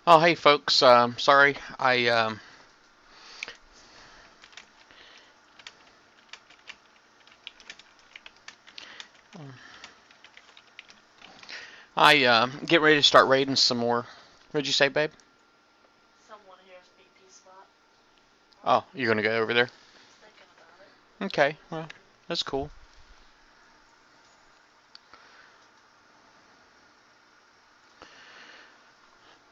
Oh, hey folks. Sorry, I get ready to start raiding some more. What'd you say, babe? Someone here's BP spot. Oh, you're gonna go over there? I was thinking about it. Okay, We'll well, see. that's cool.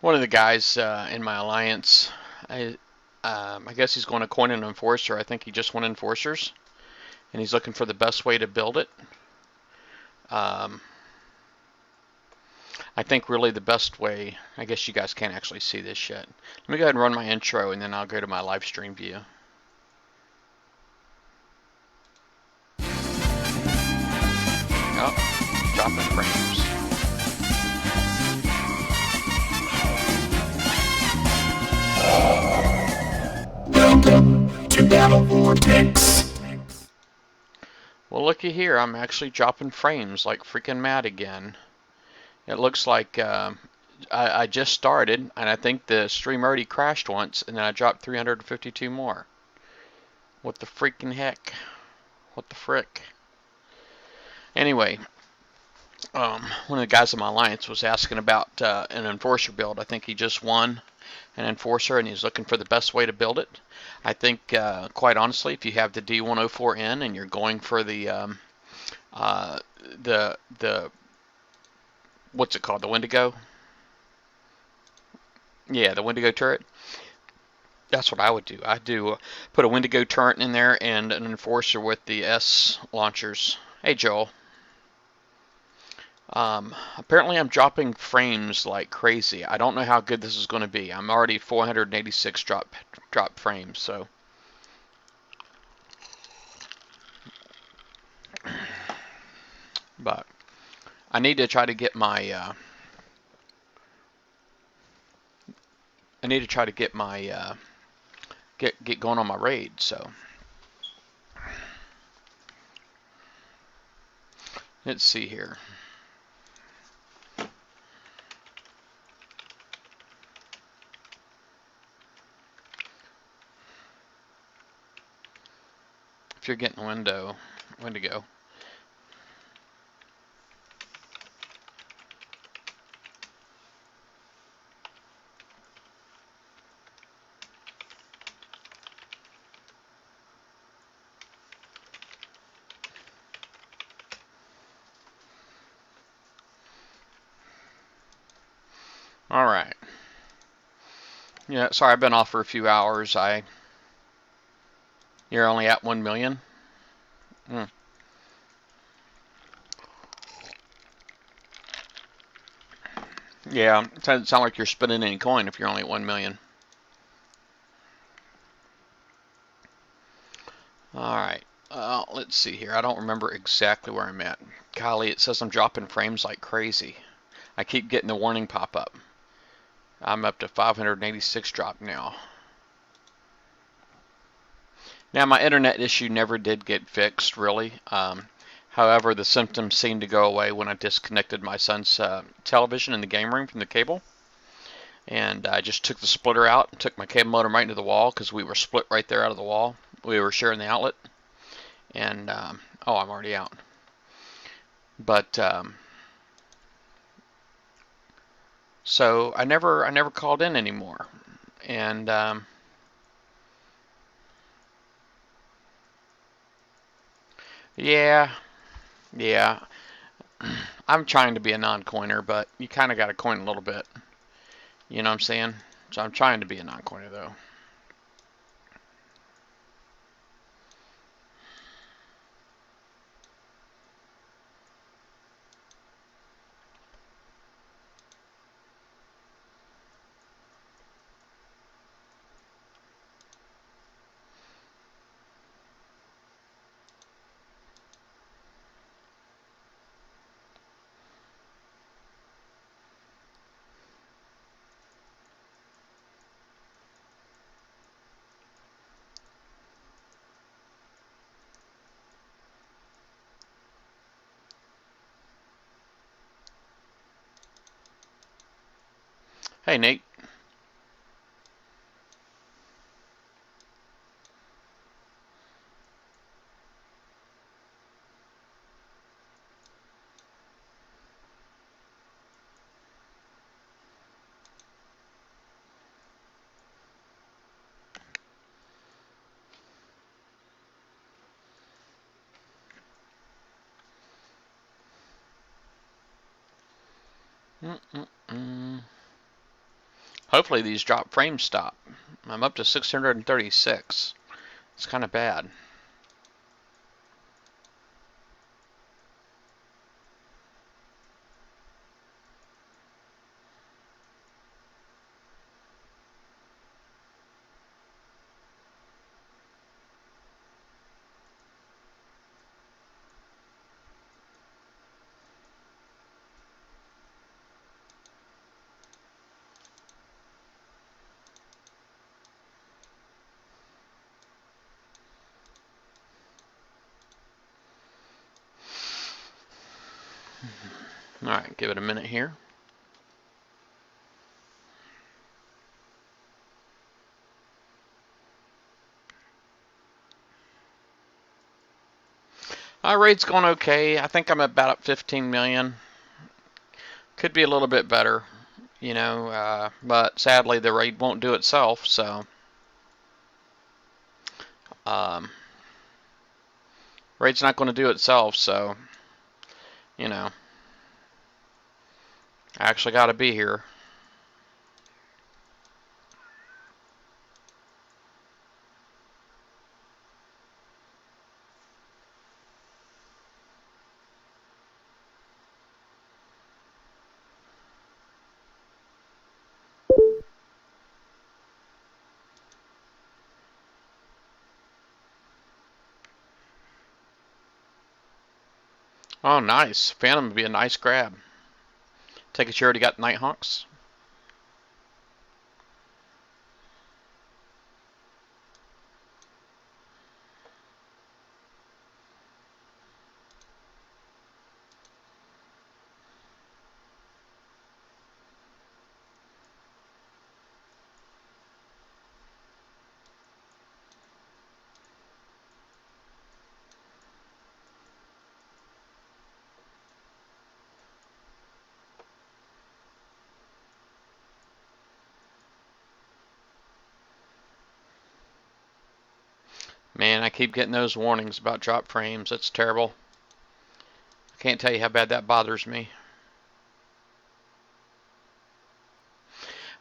One of the guys in my alliance, I guess he's going to coin an enforcer. I think he just won enforcers, and he's looking for the best way to build it. Um, I think really the best way. I guess you guys can't actually see this yet. Let me go ahead and run my intro, and then I'll go to my live stream view. Oh, dropping frames. Welcome to Battle Vortex. Well, looky here. I'm actually dropping frames like freaking mad again. It looks like I just started, and I think the stream already crashed once, and then I dropped 352 more. What the freaking heck? What the frick? Anyway, one of the guys in my alliance was asking about an enforcer build. I think he just won an enforcer, and he's looking for the best way to build it. I think, quite honestly, if you have the D104N and you're going for uh, the what's it called, the Wendigo? Yeah, the Wendigo turret. That's what I would do. I'd put a Wendigo turret in there and an enforcer with the S launchers. Hey, Joel. Apparently I'm dropping frames like crazy. I don't know how good this is going to be. I'm already 486 drop frames, so but I need to try to get my I need to try to get my get going on my raid. So let's see here. If you're getting Wendigo. All right. Yeah, sorry I've been off for a few hours. You're only at 1 million. Hmm. Yeah, it doesn't sound like you're spending any coin if you're only at 1 million. All right. Let's see here. I don't remember exactly where I'm at. Golly, it says I'm dropping frames like crazy. I keep getting the warning pop up. I'm up to 586 drop now. Now, my internet issue never did get fixed, really. However, the symptoms seemed to go away when I disconnected my son's television in the game room from the cable. And I just took the splitter out and took my cable modem right into the wall because we were split right there out of the wall. We were sharing the outlet. And, oh, I'm already out. But, so I never called in anymore. And, yeah, yeah. I'm trying to be a non-coiner, but you kind of got to coin a little bit. You know what I'm saying? So I'm trying to be a non-coiner, though. Hey, Nate. Hopefully these drop frames stop. I'm up to 636. It's kind of bad. Alright, give it a minute here. Rate's going okay. I think I'm about at 15 million. Could be a little bit better, you know, but sadly the raid won't do itself, so raid's not going to do itself, so you know, I actually got to be here. Oh, nice. Phantom would be a nice grab. Take it you already got Nighthawks. Man, I keep getting those warnings about drop frames. That's terrible. I can't tell you how bad that bothers me.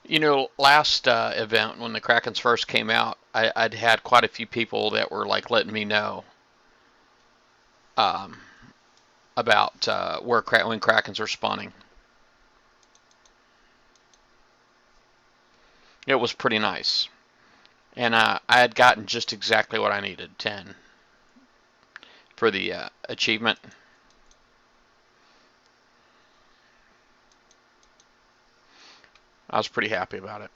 You know, last event when the Krakens first came out, I'd had quite a few people that were like letting me know um, about when Krakens were spawning. It was pretty nice, and I had gotten just exactly what I needed, 10 for the achievement. I was pretty happy about it.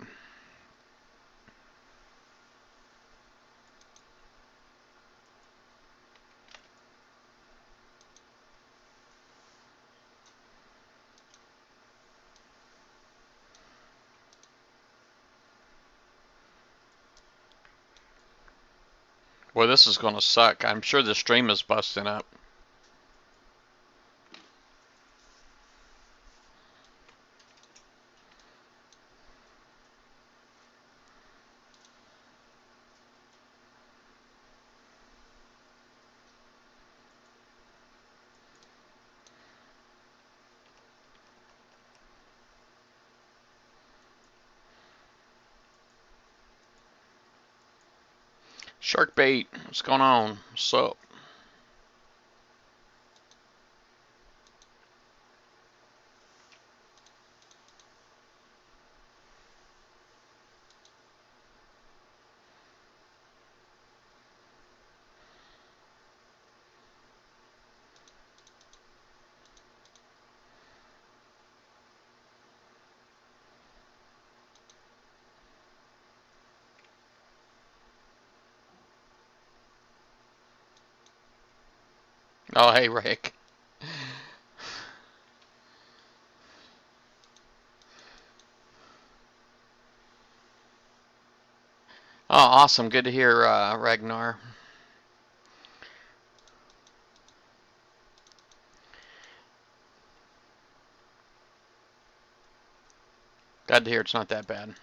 Well, this is going to suck. I'm sure the stream is busting up. Shark bait, what's going on? What's up? Oh, hey, Rick. Oh, awesome. Good to hear, Ragnar. Glad to hear it's not that bad.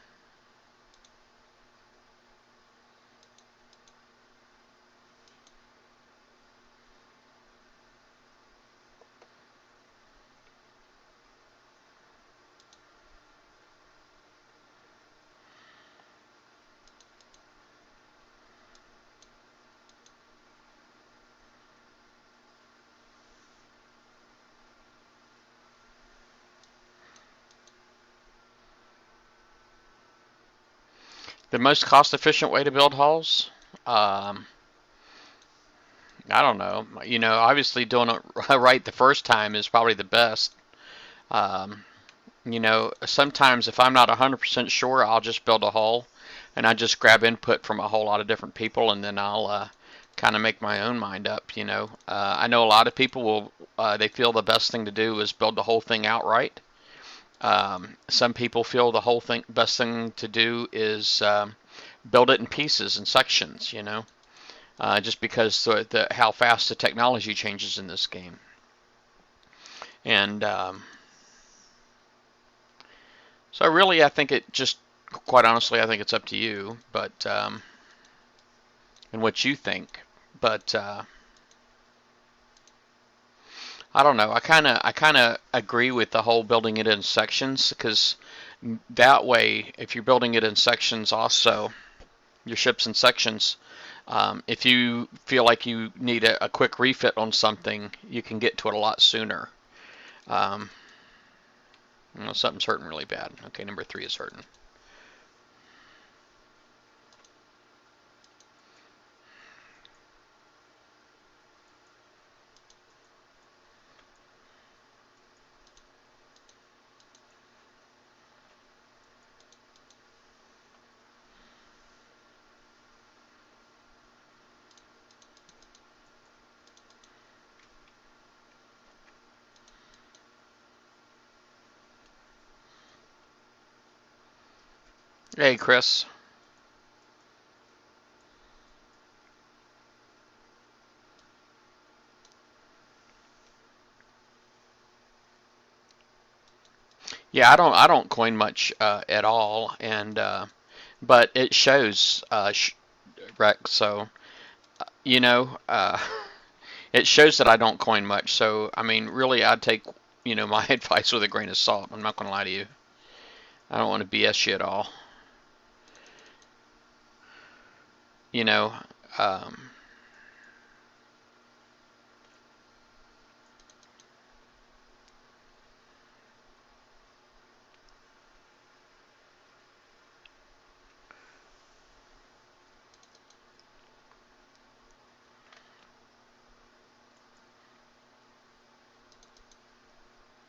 The most cost-efficient way to build hulls? Um, I don't know. You know, obviously doing it right the first time is probably the best. Um, you know, sometimes if I'm not 100% sure, I'll just build a hull and I just grab input from a whole lot of different people, and then I'll kind of make my own mind up, you know. I know a lot of people will, they feel the best thing to do is build the whole thing outright. Some people feel the whole thing, best thing to do is build it in pieces and sections, you know, just because how fast the technology changes in this game. And so really, I think it just, quite honestly, I think it's up to you, but and what you think. But I don't know. I kind of agree with the whole building it in sections, because that way, if you're building it in sections, also your ships in sections, if you feel like you need a quick refit on something, you can get to it a lot sooner. Um, you know, something's hurting really bad. Okay, number 3 is hurting. Hey, Chris. Yeah, I don't coin much at all, and but it shows, Rex. So you know, it shows that I don't coin much. So I mean, really, I'd take, you know, my advice with a grain of salt. I'm not going to lie to you. I don't want to BS you at all. You know, um,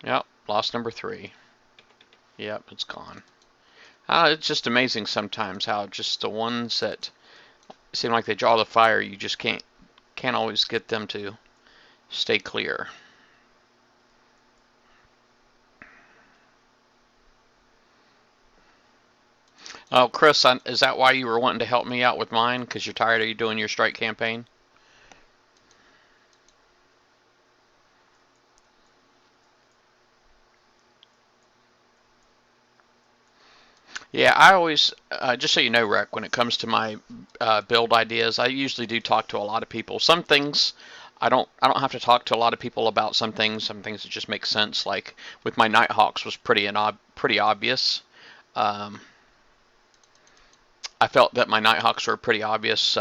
yep, lost number 3. Yep, it's gone. It's just amazing sometimes how just the ones that seem like they draw the fire, you just can't always get them to stay clear. Oh, Chris, is that why you were wanting to help me out with mine? Because you're tired of you doing your strike campaign? Yeah, I always, just so you know, Rec, when it comes to my build ideas, I usually do talk to a lot of people. Some things I don't have to talk to a lot of people about. Some things that just make sense. Like with my Nighthawks was pretty obvious. Um, I felt that my Nighthawks were pretty obvious,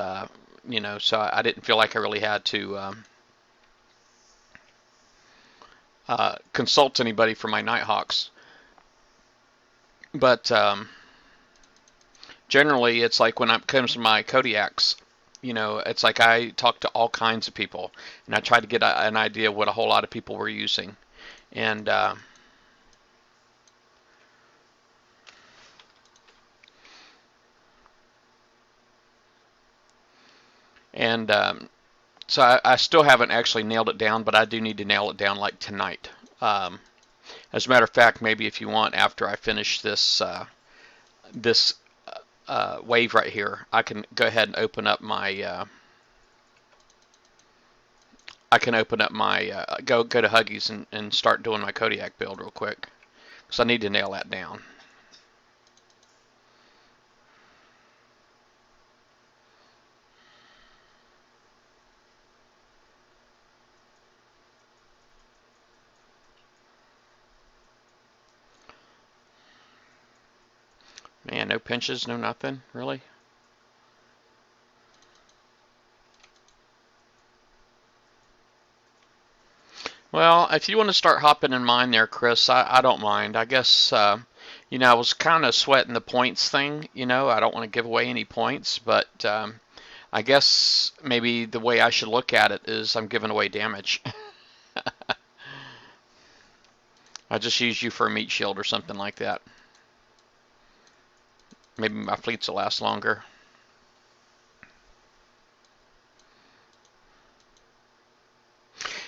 you know, so I didn't feel like I really had to consult anybody for my Nighthawks. But generally, it's like when it comes to my Kodiaks, you know, it's like I talk to all kinds of people, and I try to get an idea of what a whole lot of people were using, and and so I still haven't actually nailed it down, but I do need to nail it down like tonight. Um, as a matter of fact, maybe if you want, after I finish this wave right here, I can go ahead and open up my go to Huggies and start doing my Kodiak build real quick, because I need to nail that down. Man, no pinches, no nothing, really? Well, if you want to start hopping in mine there, Chris, I don't mind. I guess, I was kind of sweating the points thing. I don't want to give away any points, but I guess maybe the way I should look at it is I'm giving away damage. I just use you for a meat shield or something like that. Maybe my fleets will last longer.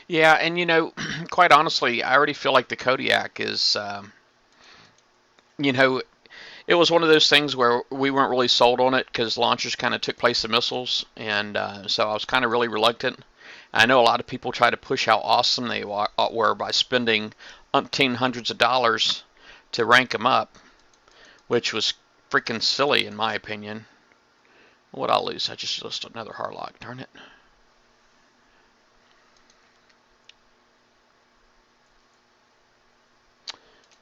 Yeah, and quite honestly, I already feel like the Kodiak is, you know, it was one of those things where we weren't really sold on it because launchers kind of took place of missiles, and so I was kind of really reluctant. I know a lot of people try to push how awesome they were by spending umpteen hundreds of dollars to rank them up, which was freaking silly in my opinion. What I'll lose? I just lost another Harlock. Darn it.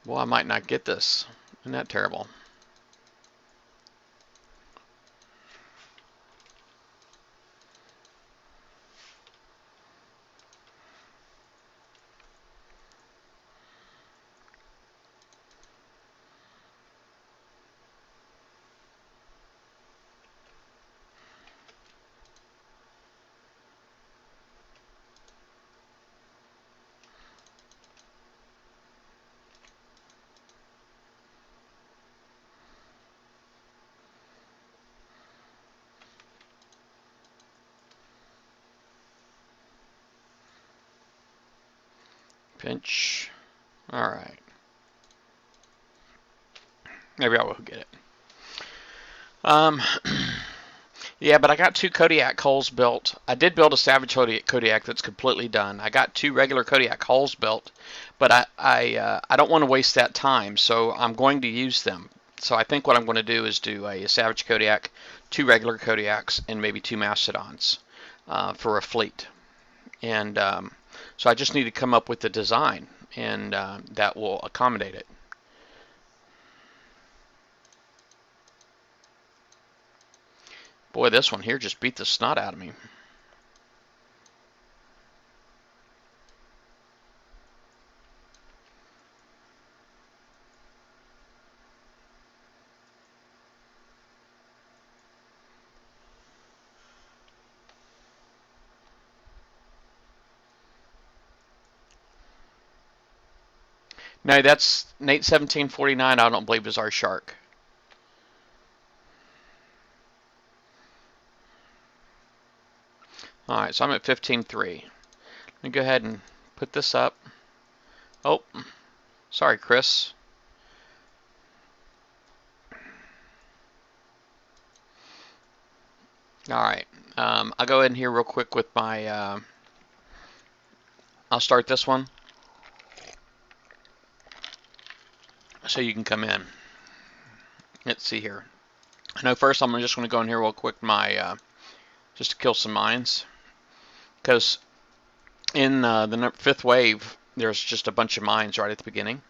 Well, I might not get this. Isn't that terrible? Pinch. Alright. Maybe I will get it. Yeah, but I got 2 Kodiak hulls built. I did build a Savage Kodiak that's completely done. I got 2 regular Kodiak hulls built, but I don't want to waste that time, so I'm going to use them. So I think what I'm going to do is do a Savage Kodiak, 2 regular Kodiaks, and maybe 2 Mastodons for a fleet. And so I just need to come up with the design, and that will accommodate it. Boy, this one here just beat the snot out of me. No, that's Nate 1749. I don't believe is our shark. All right, so I'm at 15.3. Let me go ahead and put this up. Oh, sorry, Chris. All right, I'll go ahead and here real quick with my. I'll start this one so you can come in. Let's see here. I know first I'm just going to go in here real quick, my just to kill some mines, because in the 5th wave there's just a bunch of mines right at the beginning.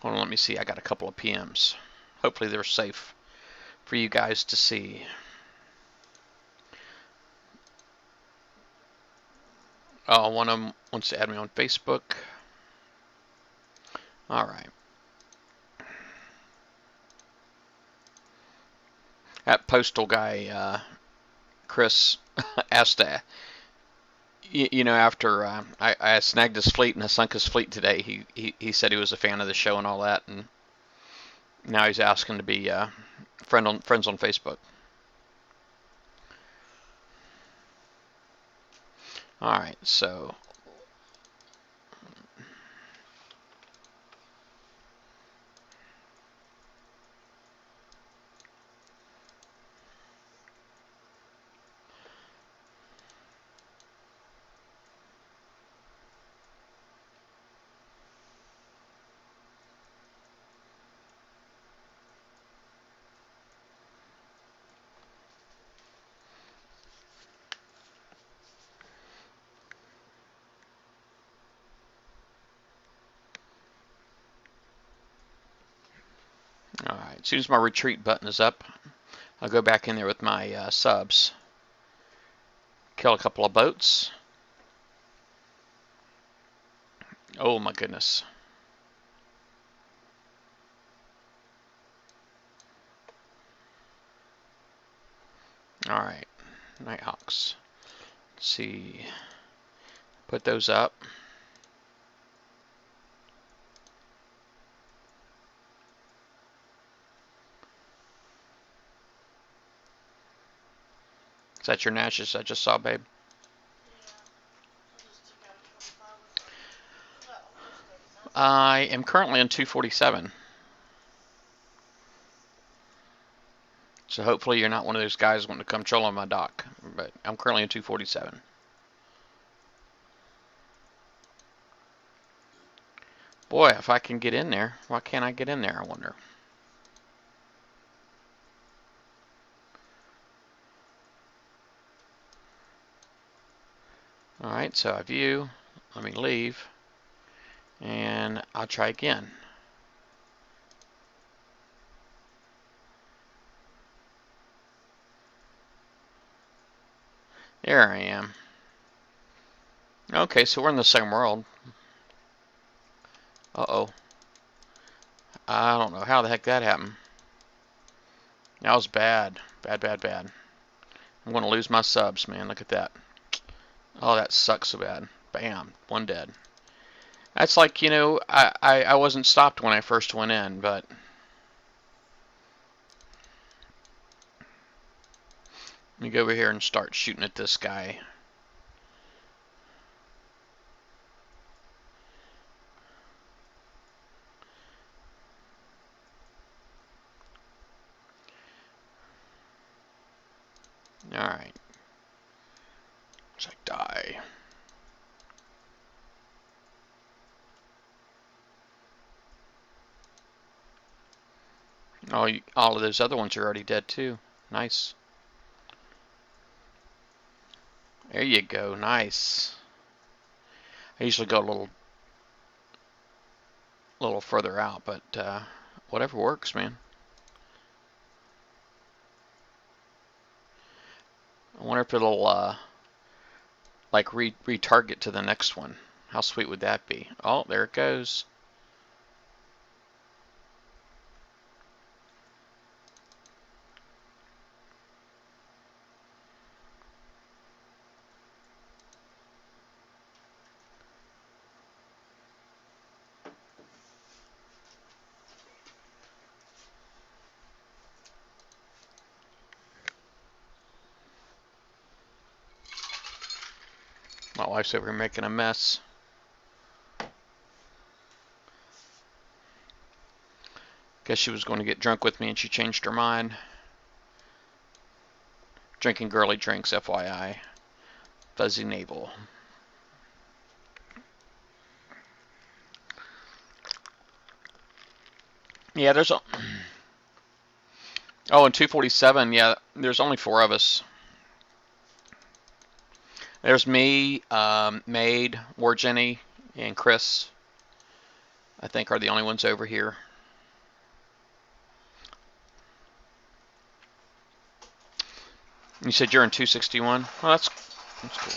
Hold on, let me see. I got a couple of PMs. Hopefully they're safe for you guys to see. Oh, one of them wants to add me on Facebook. All right. That postal guy, Chris, asked to, after I snagged his fleet and I sunk his fleet today, he said he was a fan of the show and all that, and now he's asking to be friends on Facebook. All right, so all right. As soon as my retreat button is up, I'll go back in there with my subs, kill a couple of boats. Oh my goodness. Nighthawks. Let's see. Put those up. Is that your Nashes I just saw, babe? Yeah. I just took out 25 with her. No, just 30 cents. I am currently on 247. So hopefully you're not one of those guys wanting to come troll on my dock. But I'm currently in 247. Boy, if I can get in there, why can't I get in there, I wonder? Alright, so I view. Let me leave. And I'll try again. There I am. Okay, so we're in the same world. Uh-oh. I don't know how the heck that happened. That was bad. Bad, bad, bad. I'm going to lose my subs, man. Look at that. Oh, that sucks so bad. Bam. One dead. That's like, you know, I wasn't stopped when I first went in, but... Let me go over here and start shooting at this guy. Alright. Looks like die. Oh, all of those other ones are already dead too. Nice. There you go. Nice. I usually go a little further out, but whatever works, man. I wonder if it'll like retarget to the next one. How sweet would that be? Oh, there it goes. My wife's over here making a mess. Guess she was going to get drunk with me and she changed her mind. Drinking girly drinks, FYI. Fuzzy navel. Yeah, there's a... Oh, and 247, yeah, there's only 4 of us. There's me, Maid, War Jenny, and Chris. I think are the only ones over here. You said you're in 261? Well, that's cool.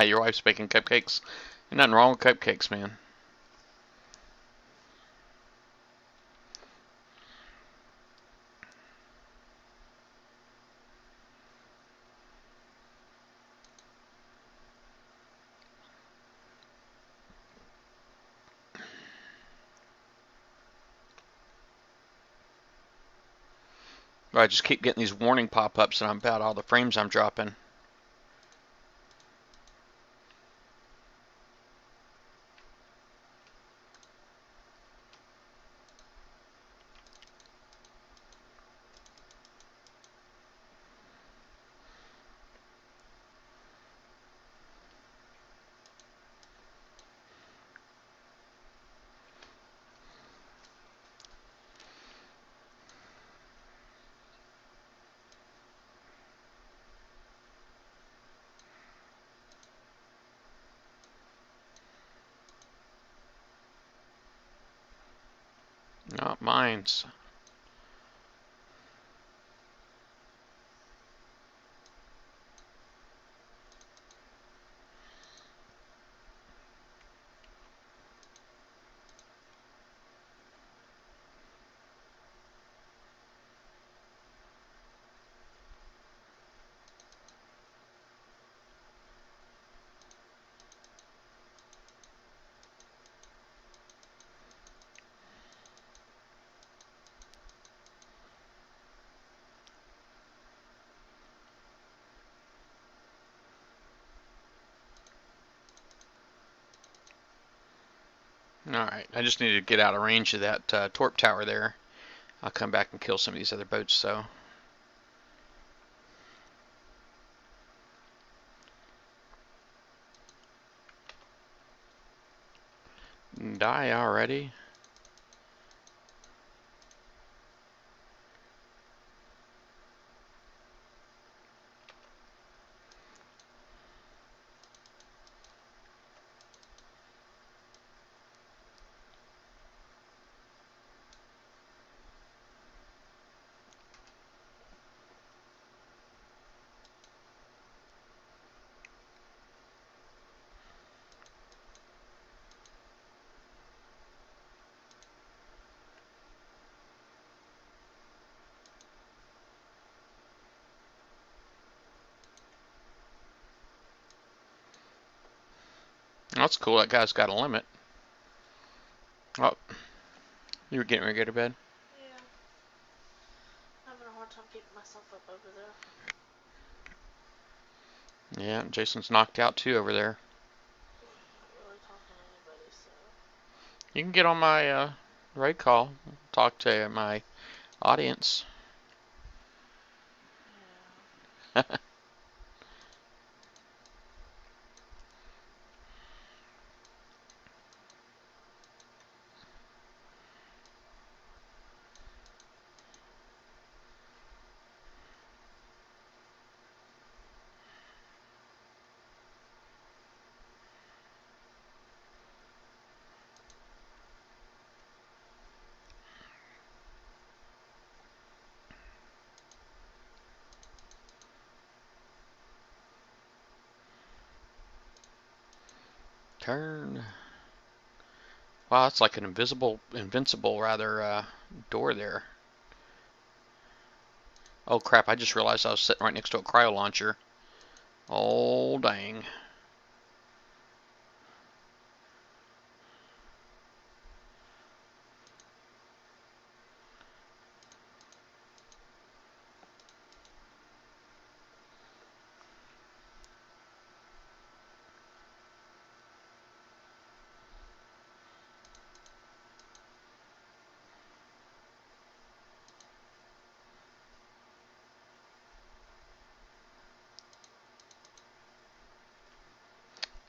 Your wife's baking cupcakes. Ain't nothing wrong with cupcakes, man. But I just keep getting these warning pop-ups and about all the frames I'm dropping. Not mines. Alright, I just need to get out of range of that torp tower there. I'll come back and kill some of these other boats, so. Die already? That's cool, that guy's got a limit. Oh, you were getting ready to go to bed? Yeah. I'm having a hard time getting myself up over there. Yeah, Jason's knocked out too over there. Not really talking to anybody, so. You can get on my raid call, talk to my audience. Yeah. Turn. Wow, that's like an invincible rather, door there. Oh crap, I just realized I was sitting right next to a cryo launcher. Oh dang.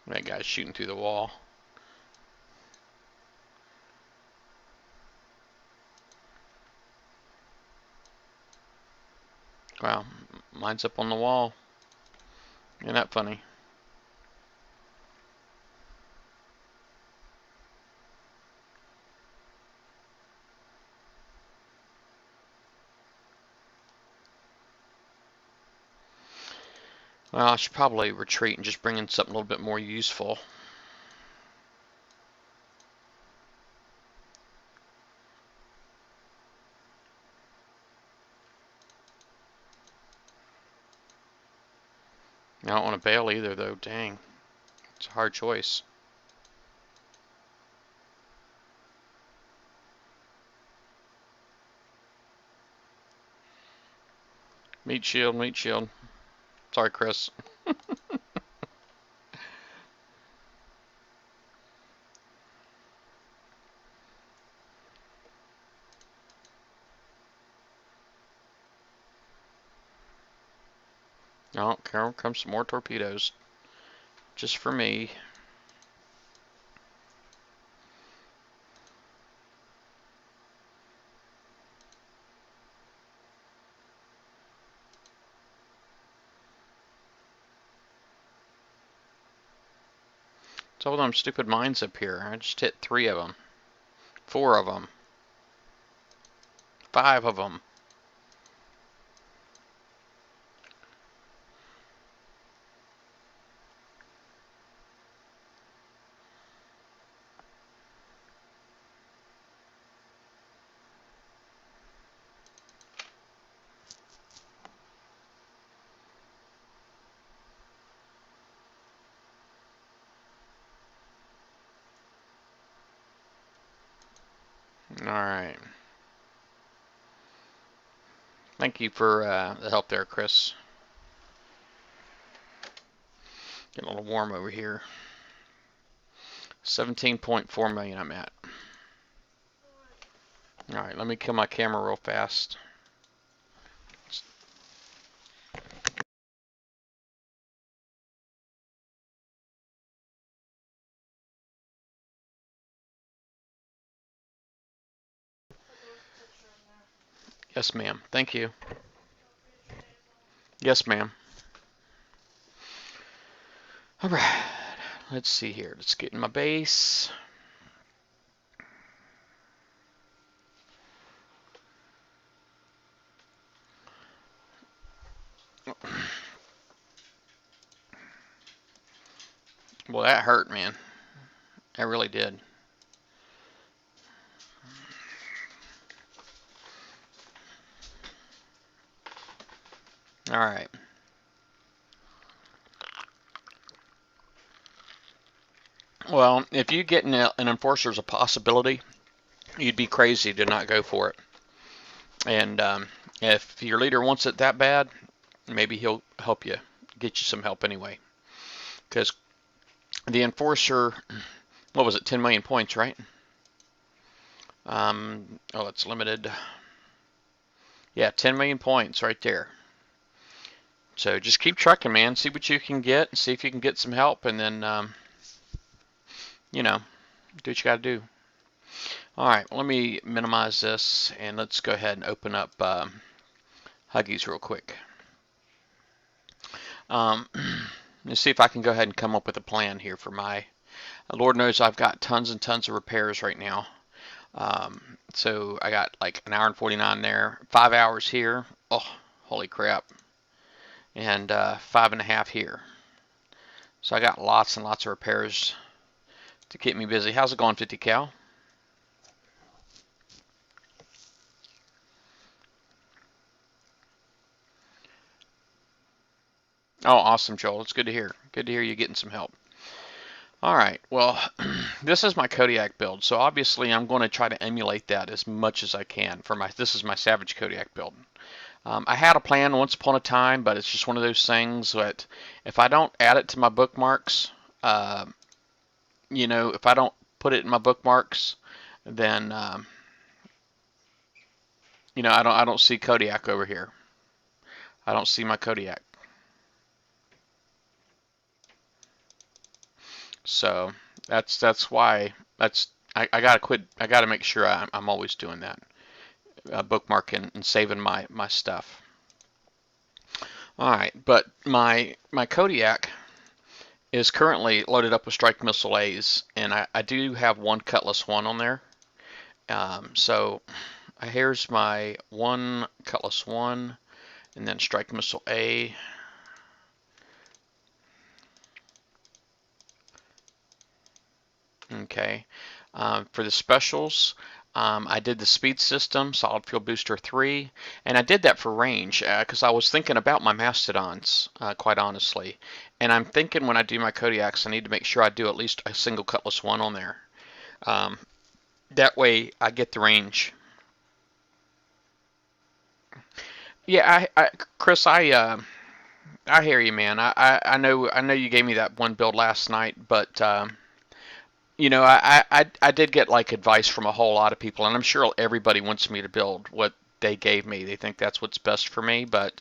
That guy's shooting through the wall. Wow, mine's up on the wall. Isn't that funny? Well, I should probably retreat and just bring in something a little bit more useful. I don't want to bail either, though. Dang. It's a hard choice. Meat shield, meat shield. Sorry, Chris. Oh, here comes some more torpedoes. Just for me. It's all them stupid mines up here. I just hit 3 of them. 4 of them. 5 of them. All right. Thank you for the help there, Chris. Getting a little warm over here. 17.4 million I'm at. All right, let me kill my camera real fast. Yes, ma'am. Thank you. Yes, ma'am. All right. Let's see here. Let's get in my base. Well, that hurt, man. That really did. All right. Well, if you get an enforcer as a possibility, you'd be crazy to not go for it. And if your leader wants it that bad, maybe he'll help you, get you some help anyway. Because the enforcer, what was it, 10 million points, right? Oh, it's limited. Yeah, 10 million points right there. So just keep trucking, man. See what you can get. See if you can get some help, and then, you know, do what you got to do. All right, well, let me minimize this, and let's go ahead and open up Huggies real quick. Let's see if I can go ahead and come up with a plan here for my. Lord knows I've got tons and tons of repairs right now. So I got like an hour and 49 there, 5 hours here. Oh, holy crap. And 5.5 here. So I got lots and lots of repairs to keep me busy. How's it going, 50 cal? Oh, awesome, Joel. It's good to hear. Good to hear you getting some help. All right. Well, this is my Kodiak build. So obviously I'm going to try to emulate that as much as I can for my. This is my Savage Kodiak build. I had a plan once upon a time, but it's just one of those things that if I don't add it to my bookmarks, you know, if I don't put it in my bookmarks, then you know, I don't see Kodiak over here. I don't see my Kodiak. So that's why I gotta quit. I gotta make sure I'm always doing that, bookmarking and saving my stuff. All right, but my Kodiak is currently loaded up with strike missile A's, and I do have one Cutlass 1 on there. So here's my one Cutlass 1, and then strike missile A. Okay. For the specials, I did the speed system, solid fuel booster 3, and I did that for range because I was thinking about my mastodons, quite honestly. And I'm thinking when I do my Kodiaks, I need to make sure I do at least a single Cutlass 1 on there. That way I get the range. Yeah, Chris, I hear you, man. I know you gave me that one build last night, but you know, I did get like advice from a whole lot of people, and I'm sure everybody wants me to build what they gave me. They think that's what's best for me, but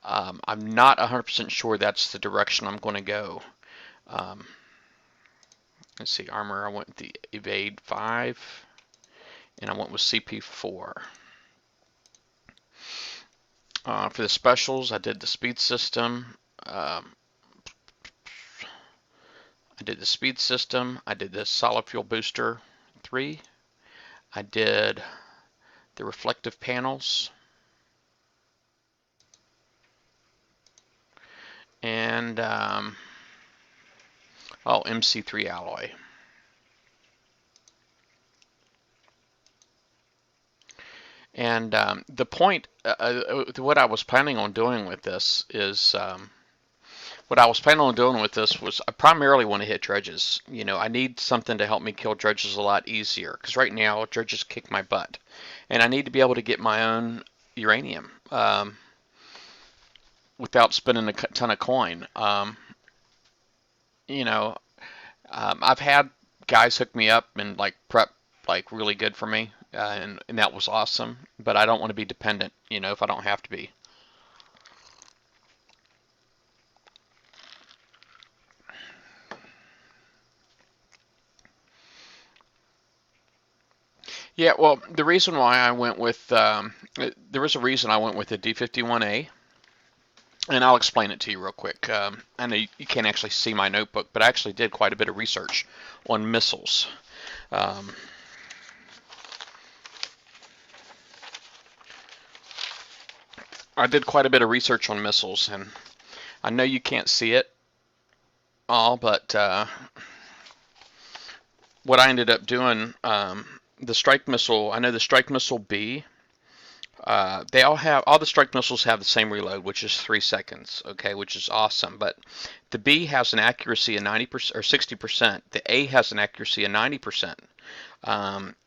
I'm not 100% sure that's the direction I'm going to go. Let's see, armor, I went with the evade 5, and I went with CP 4. For the specials, I did the speed system. I did the speed system. I did the solid fuel booster 3. I did the reflective panels, and MC3 alloy. And the point, what I was planning on doing with this is, what I was planning on doing with this was I primarily want to hit dredges. You know, I need something to help me kill dredges a lot easier, because right now dredges kick my butt, and I need to be able to get my own uranium without spending a ton of coin. You know, I've had guys hook me up and like prep like really good for me, and that was awesome. But I don't want to be dependent, you know, if I don't have to be. Yeah, well, the reason why I went with there was a reason I went with the D51A, and I'll explain it to you real quick. I know you can't actually see my notebook, but I actually did quite a bit of research on missiles. Um, I did quite a bit of research on missiles, and I know you can't see it all, but what I ended up doing, the strike missile, I know the strike missile B, they all the strike missiles have the same reload, which is 3 seconds, okay, which is awesome. But the B has an accuracy of 90% or 60%. The A has an accuracy of 90%.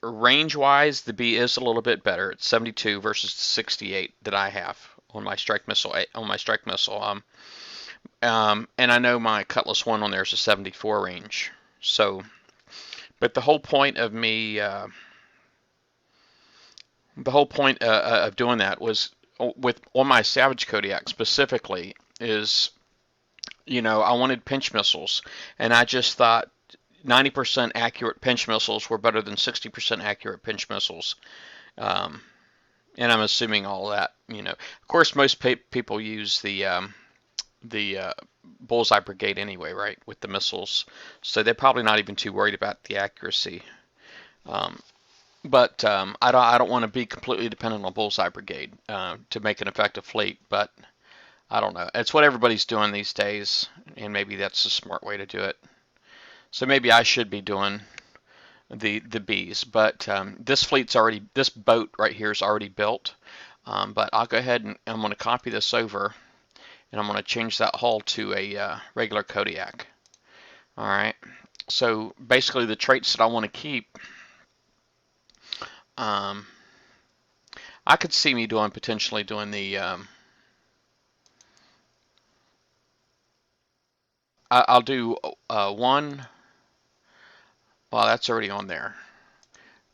Range-wise, the B is a little bit better. It's 72 versus the 68 that I have on my strike missile. And I know my Cutlass 1 on there is a 74 range. So, but the whole point of me, of doing that was on my Savage Kodiak specifically is, you know, I wanted pinch missiles, and I just thought 90% accurate pinch missiles were better than 60% accurate pinch missiles. And I'm assuming all that, you know. Of course, most people use the Bullseye Brigade anyway, right, with the missiles. So they're probably not even too worried about the accuracy. But I don't want to be completely dependent on Bullseye Brigade to make an effective fleet. But I don't know. It's what everybody's doing these days, and maybe that's a smart way to do it. So maybe I should be doing the Bs. But this boat right here is already built. But I'll go ahead and I'm going to copy this over, and I'm going to change that hull to a regular Kodiak. All right. So basically, the traits that I want to keep. I could see me potentially doing the. I'll do one. Well, that's already on there,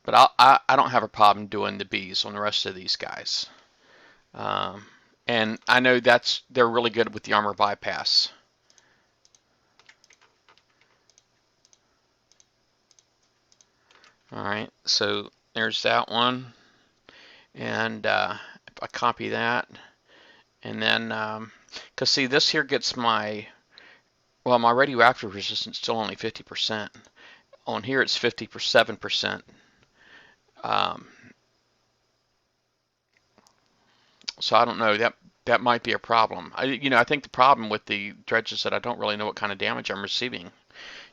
but I don't have a problem doing the Bs on the rest of these guys. And I know they're really good with the armor bypass. All right, so there's that one. And if I copy that, and then, because see, this here gets my radioactive resistance still only 50%. On here, it's 57%. So I don't know, that might be a problem. I think the problem with the dredge is that I don't really know what kind of damage I'm receiving.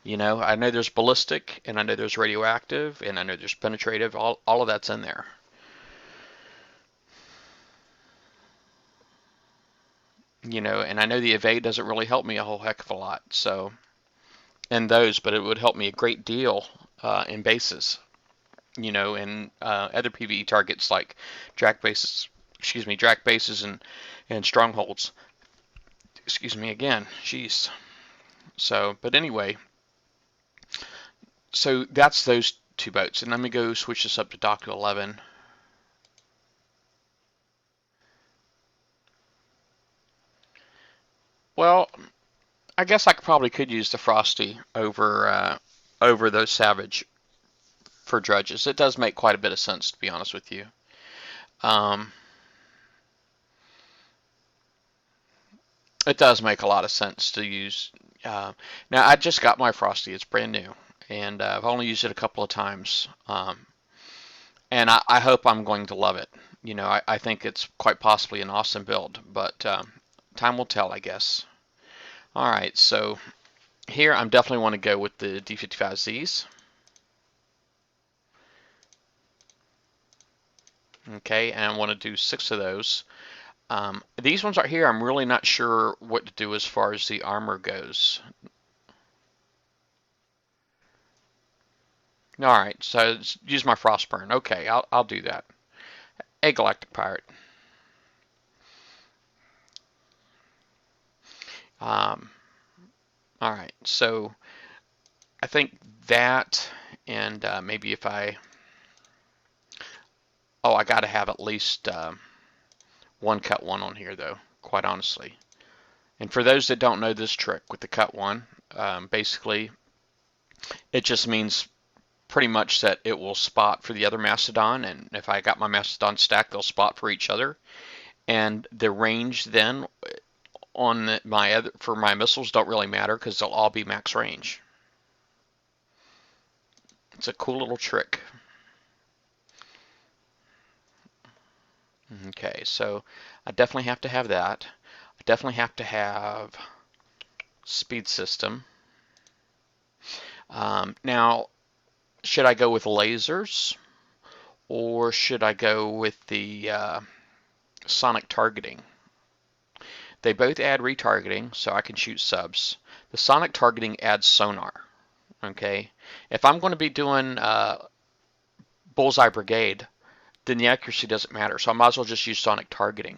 You know, I know there's ballistic, and I know there's radioactive, and I know there's penetrative. All of that's in there. You know, and I know the evade doesn't really help me a whole heck of a lot. So, but it would help me a great deal in bases. You know, and other PvE targets like drac bases and strongholds. Excuse me again. Jeez. So, but anyway, so that's those two boats, and let me go switch this up to Dock 11. Well, I guess I probably could use the Frosty over those Savage for dredges. It does make quite a bit of sense, to be honest with you. It does make a lot of sense to use. Now, I just got my Frosty. It's brand new, and I've only used it a couple of times. and I hope I'm going to love it. You know, I think it's quite possibly an awesome build, but time will tell, I guess. All right, so here I'm definitely want to go with the D55Zs. Okay, and I want to do 6 of those. These ones right here, I'm really not sure what to do as far as the armor goes. All right, so use my Frostburn. Okay, I'll do that. A Galactic Pirate. Um, all right, so I think that, and maybe if I, oh, I got to have at least one cut one on here though, quite honestly. And for those that don't know this trick with the cut one, basically it just means pretty much that it will spot for the other Mastodon, and if I got my Mastodon stacked, they'll spot for each other. And the range then on my other, for my missiles don't really matter because they'll all be max range. It's a cool little trick. Okay, so I definitely have to have that. I definitely have to have speed system. Now, should I go with lasers or should I go with the sonic targeting? They both add retargeting, so I can shoot subs. The sonic targeting adds sonar. Okay, if I'm going to be doing Bullseye Brigade, then the accuracy doesn't matter. So I might as well just use sonic targeting.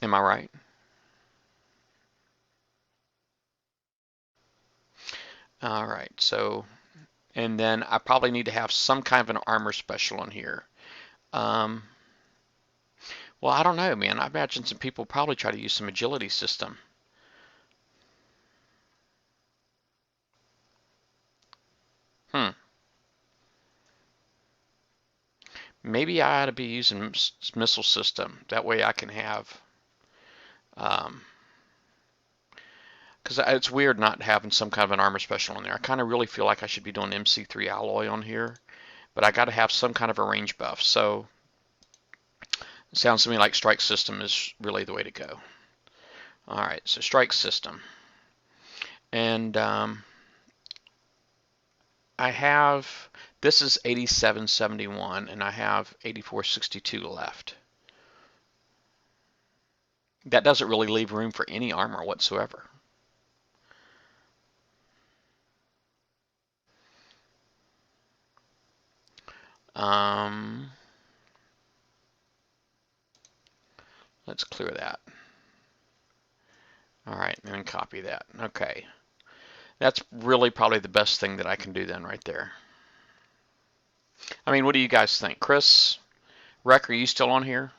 Am I right? All right, so, and then I probably need to have some kind of an armor special on here. Um, well, I don't know, man. I imagine some people probably try to use some agility system. Hmm. Maybe I ought to be using missile system. That way I can have, because it's weird not having some kind of an armor special on there. I kind of really feel like I should be doing MC3 alloy on here, but I got to have some kind of a range buff. So it sounds to me like strike system is really the way to go. All right, so strike system. And I have, this is 8771, and I have 8462 left. That doesn't really leave room for any armor whatsoever. Um, let's clear that. All right, and then copy that. Okay. That's really probably the best thing that I can do then right there. I mean, what do you guys think? Chris, Rec, are you still on here?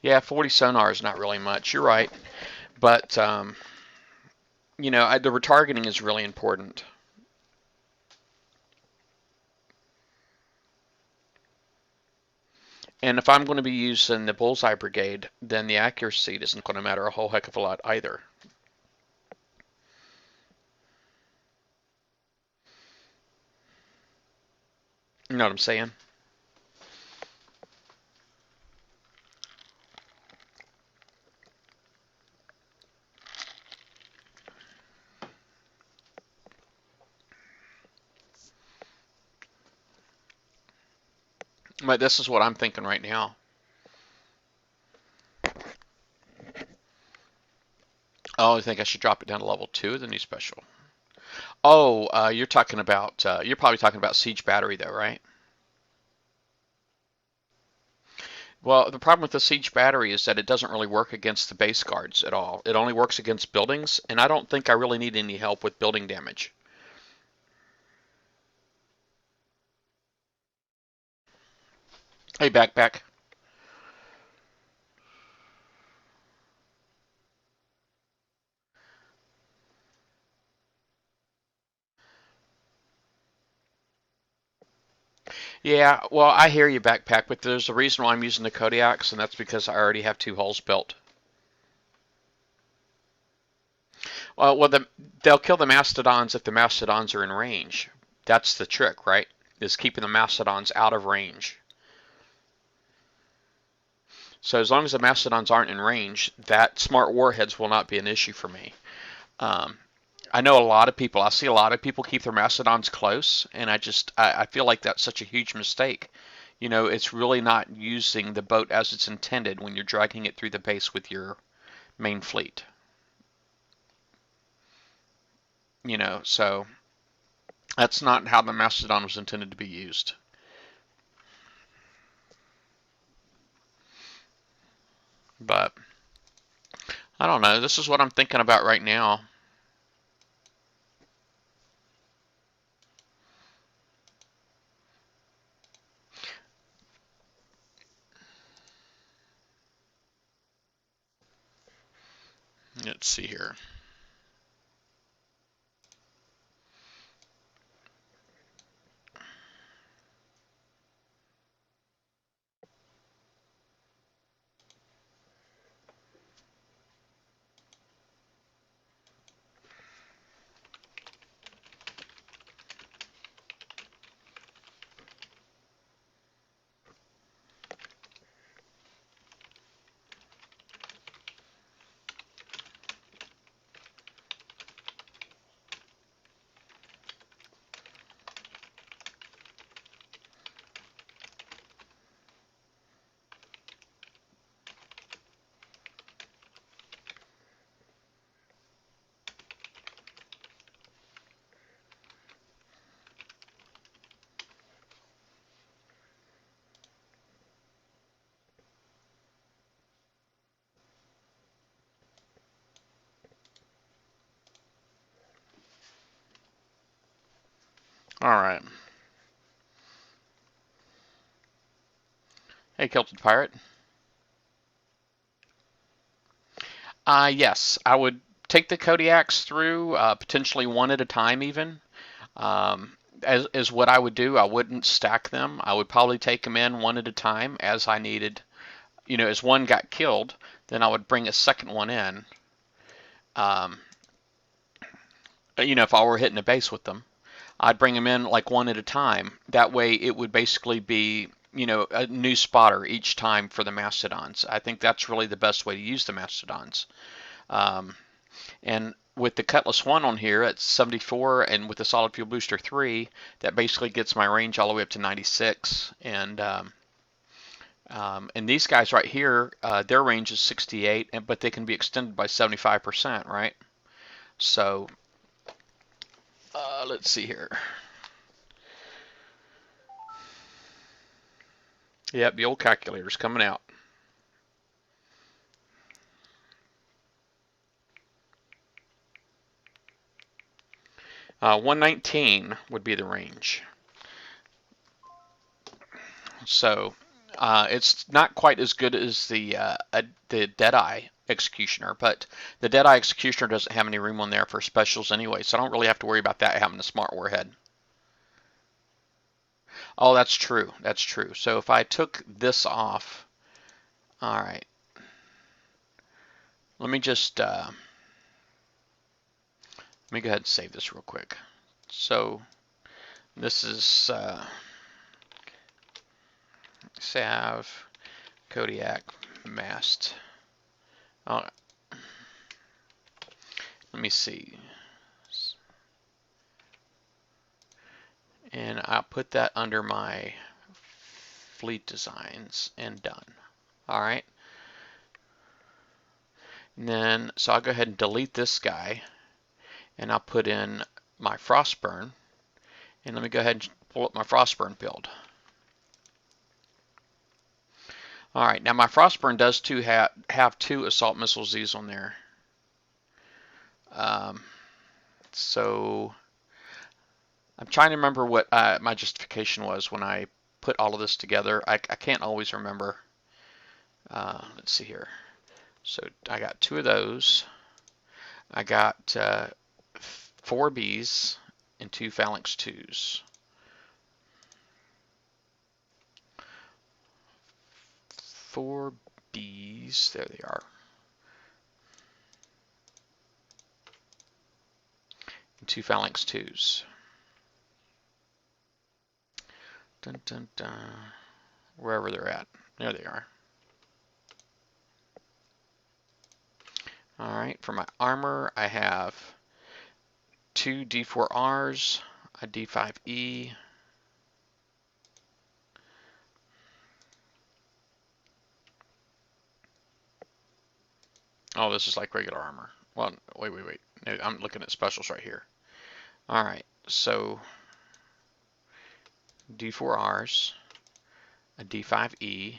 Yeah, 40 sonar is not really much. You're right. But, you know, the retargeting is really important. And if I'm going to be using the Bullseye Brigade, then the accuracy isn't going to matter a whole heck of a lot either. You know what I'm saying? But this is what I'm thinking right now. Oh, I think I should drop it down to level 2 of the new special. Oh, you're talking about, you're probably talking about Siege Battery though, right? Well, the problem with the Siege Battery is that it doesn't really work against the base guards at all. It only works against buildings, and I don't think I really need any help with building damage. Hey, backpack. Yeah, well, I hear you, Backpack, but there's a reason why I'm using the Kodiaks, and that's because I already have 2 hulls built. Well, they'll kill the Mastodons if the Mastodons are in range. That's the trick, right? Is keeping the Mastodons out of range. So as long as the Mastodons aren't in range, that smart warheads will not be an issue for me. Um, I know a lot of people, I see a lot of people keep their Mastodons close, and I feel like that's such a huge mistake. You know, it's really not using the boat as it's intended when you're dragging it through the base with your main fleet. You know, so that's not how the Mastodon was intended to be used. But I don't know. This is what I'm thinking about right now. Let's see here. All right. Hey, Kilted Pirate. Yes, I would take the Kodiaks through, potentially one at a time even. As what I would do. I wouldn't stack them. I would probably take them in one at a time as I needed. You know, as one got killed, then I would bring a second one in. Um, you know, if I were hitting a base with them, I'd bring them in like one at a time. That way, it would basically be, you know, a new spotter each time for the Mastodons. I think that's really the best way to use the Mastodons. Um, And with the Cutlass 1 on here at 74 and with the Solid Fuel Booster 3, that basically gets my range all the way up to 96. And these guys right here, their range is 68, but they can be extended by 75%, right? So let's see here. Yep, the old calculator's coming out. Uh, 119 would be the range. So it's not quite as good as the Deadeye Executioner, but the Deadeye Executioner doesn't have any room on there for specials anyway, so I don't really have to worry about that having a smart warhead. Oh, that's true. That's true. So if I took this off, all right. Let me just let me go ahead and save this real quick. So this is Sav Kodiak Mast. Oh, let me see. And I'll put that under my fleet designs and done. All right. And then, so I'll go ahead and delete this guy and I'll put in my Frostburn. And let me go ahead and pull up my Frostburn build. All right, now my Frostburn does have 2 assault missile Z's on there. So I'm trying to remember what my justification was when I put all of this together. I can't always remember. Let's see here. So I got 2 of those. I got 4 Bs and 2 Phalanx 2s. D4Bs. There they are. And 2 Phalanx 2s. Dun, dun, dun. Wherever they're at. There they are. Alright, for my armor, I have 2 D4Rs, a D5E, oh, this is like regular armor. Well, wait. No, I'm looking at specials right here. Alright, so D4Rs, a D5E,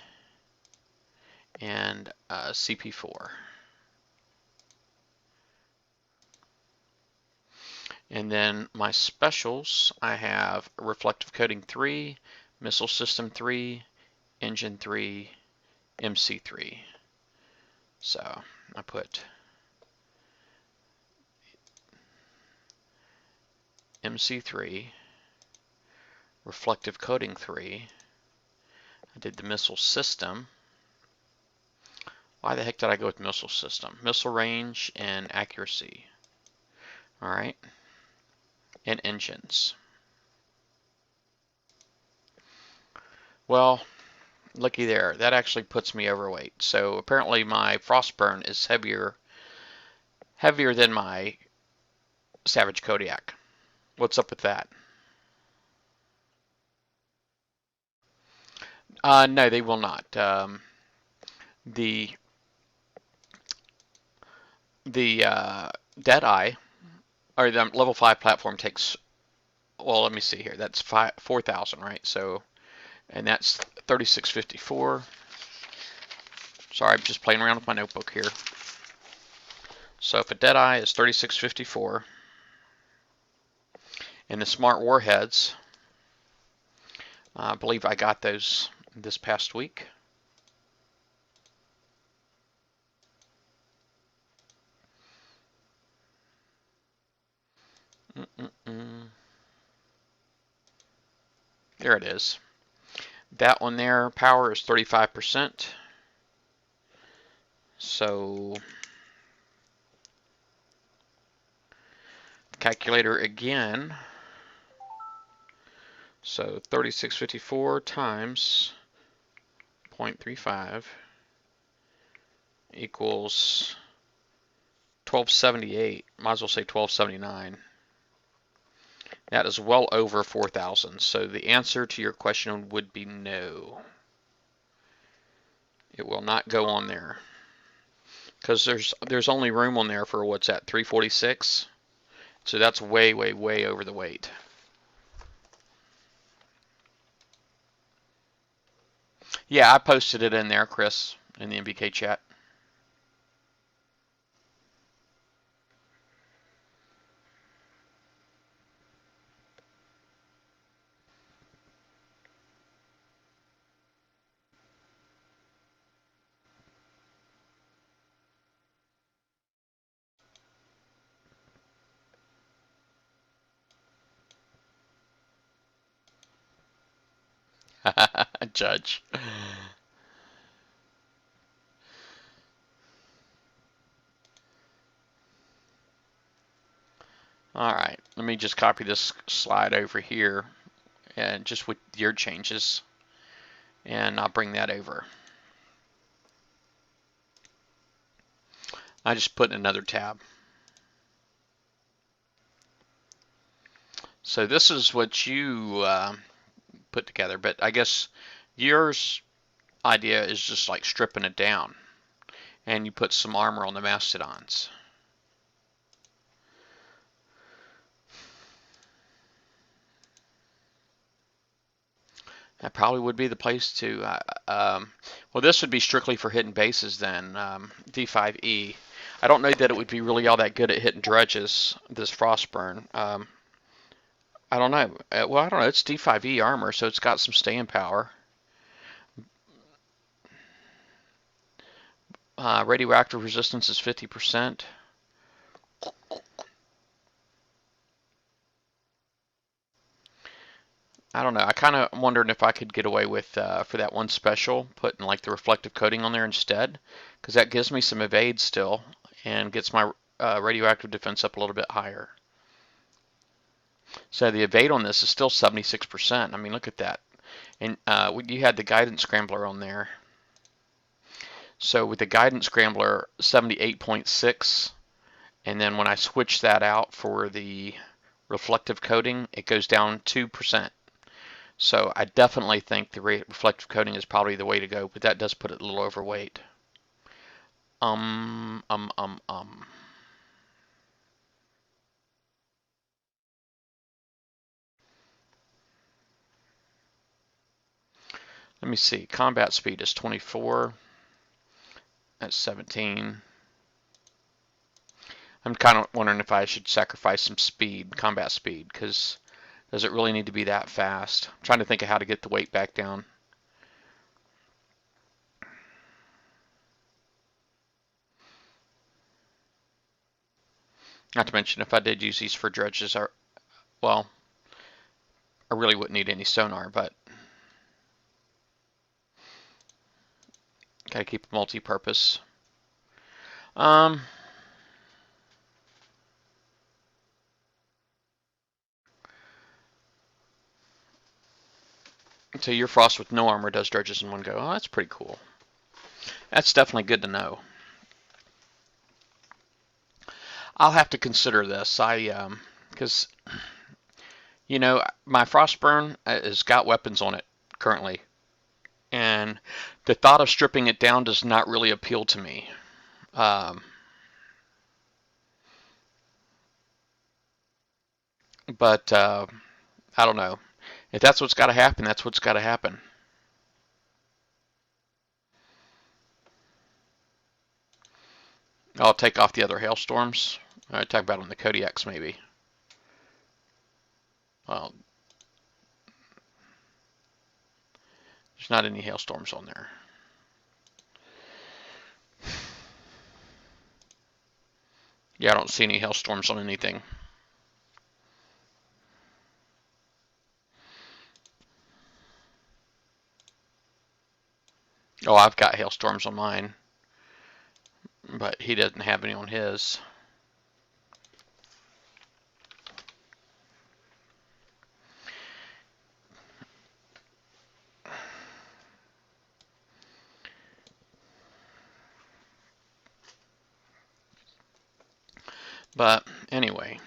and a CP4. And then my specials, I have Reflective Coating 3, Missile System 3, Engine 3, MC3. So I put MC3, Reflective Coating 3, I did the Missile System. Why the heck did I go with Missile System? Missile range and accuracy. Alright. And engines. Well, looky there. That actually puts me overweight. So apparently my Frostburn is heavier than my Savage Kodiak. What's up with that? No, they will not. The Deadeye, or the level 5 platform takes, well, let me see here. That's 4,000, right? So, and that's 3654. Sorry, I'm just playing around with my notebook here. So if a Deadeye is 3654, and the smart warheads, I believe I got those this past week. There it is. That one there, power is 35%. So, calculator again. So 3654 times 0.35 equals 1278. Might as well say 1279. That is well over 4,000. So the answer to your question would be no. It will not go on there. Because there's only room on there for what's that, 346? So that's way over the weight. Yeah, I posted it in there, Chris, in the NBK chat. Judge. Alright, let me just copy this slide over here, and just with your changes, and I'll bring that over. I just put in another tab. So this is what you put together, but I guess yours idea is just like stripping it down, and you put some armor on the Mastodons. That probably would be the place to, well, this would be strictly for hitting bases then, D5E. I don't know that it would be really all that good at hitting dredges, this Frostburn. I don't know. Well, I don't know. It's D5E armor, so it's got some staying power. Radioactive resistance is 50%. I don't know. I kind of wondering if I could get away with, for that one special, putting like the reflective coating on there instead, because that gives me some evade still and gets my radioactive defense up a little bit higher. So the evade on this is still 76%. I mean, look at that. And you had the guidance scrambler on there. So with the guidance scrambler, 78.6, and then when I switch that out for the reflective coating, it goes down 2%. So I definitely think the reflective coating is probably the way to go, but that does put it a little overweight. Um, um, um, um. Let me see. Combat speed is 24. That's 17. I'm kind of wondering if I should sacrifice some speed, combat speed, because does it really need to be that fast? I'm trying to think of how to get the weight back down. Not to mention, if I did use these for dredges, well, I really wouldn't need any sonar, but gotta keep it multi-purpose. So your frost with no armor does dredges in one go. Oh, that's pretty cool. That's definitely good to know. I'll have to consider this. Because you know, my Frostburn has got weapons on it currently, and the thought of stripping it down does not really appeal to me. But I don't know. If that's what's got to happen, that's what's got to happen. I'll take off the other hailstorms. I'll talk about on the Kodiaks maybe. Well, there's not any hailstorms on there. Yeah, I don't see any hailstorms on anything. Oh, I've got hailstorms on mine, but he doesn't have any on his. But anyway.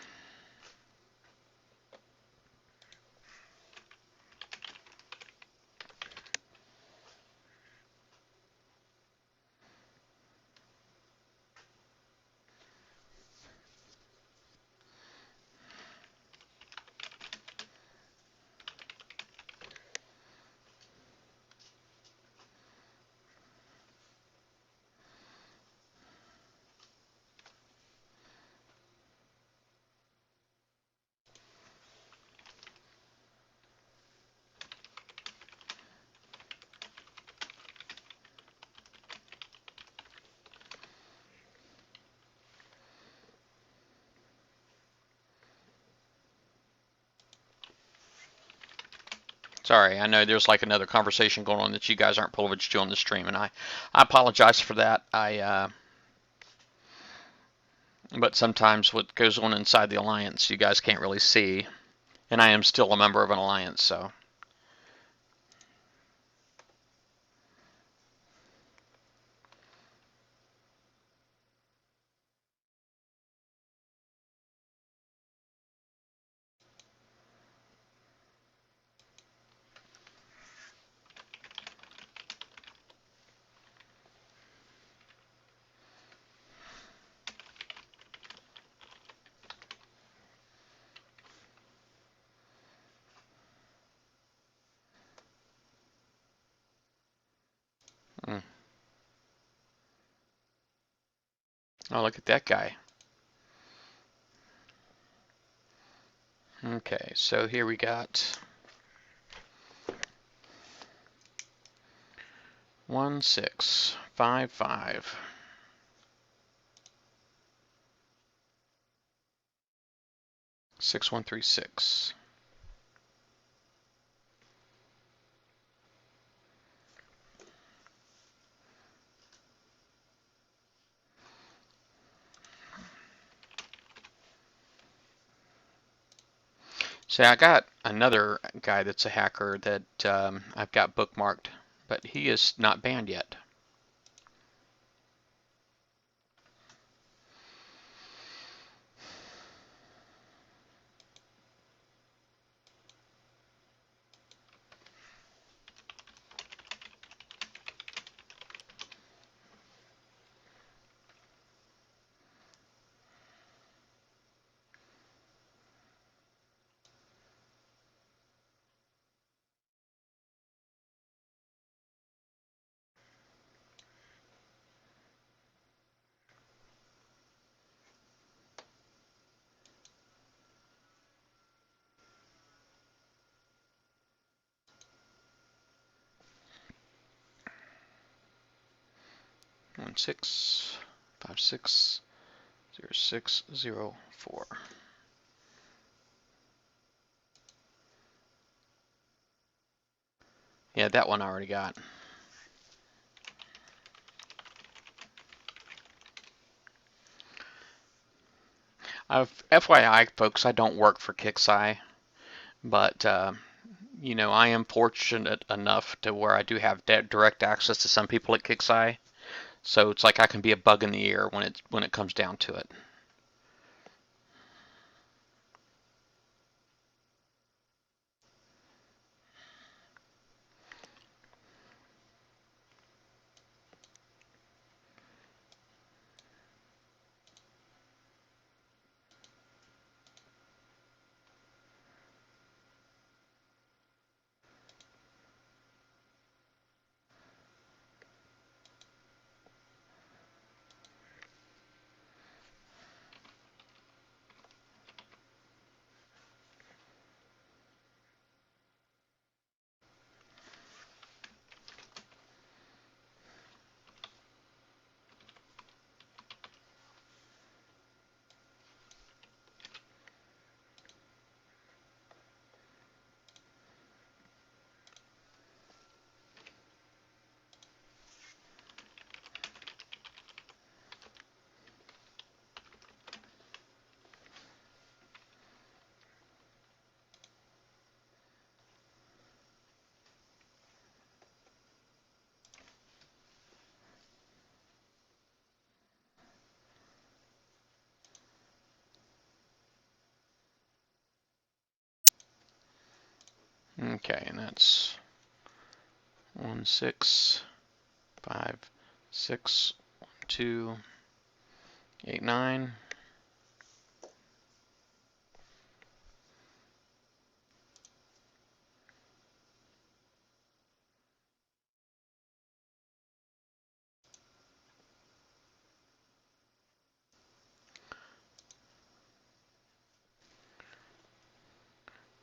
Sorry, I know there's like another conversation going on that you guys aren't privileged to on the stream, and I apologize for that. But sometimes what goes on inside the alliance, you guys can't really see, and I am still a member of an alliance, so. Mm. Oh, look at that guy. Okay, so here we got 1655. Six one three six. See, I got another guy that's a hacker that I've got bookmarked, but he is not banned yet. One 6560604. Yeah, that one I already got. FYI, folks, I don't work for PRICEI, but you know, I am fortunate enough to where I do have direct access to some people at PRICEI, so it's like I can be a bug in the ear when it comes down to it. Okay, and that's 16561289.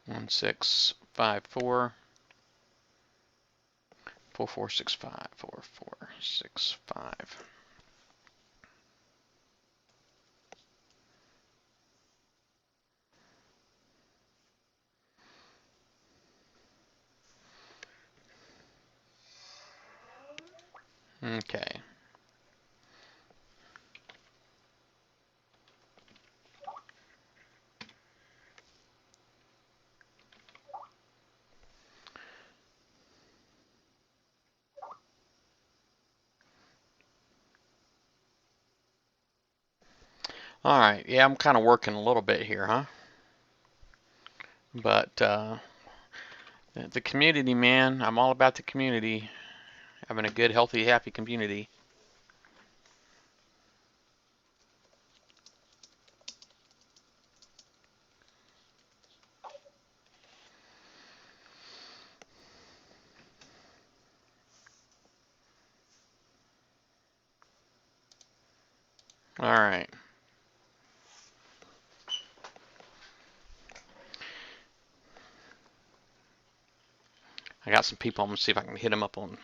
One 44654465. Okay. All right. Yeah, I'm kind of working a little bit here, huh? But the community, man, I'm all about the community. Having a good, healthy, happy community. All right. I got some people. I'm gonna see if I can hit them up on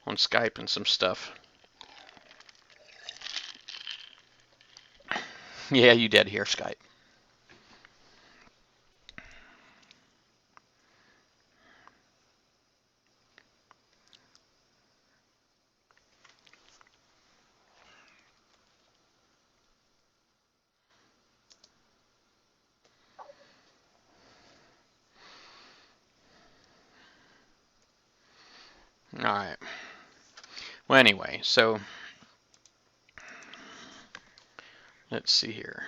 Skype and some stuff. Yeah, you dead here, Skype. Alright. Well, anyway, so let's see here.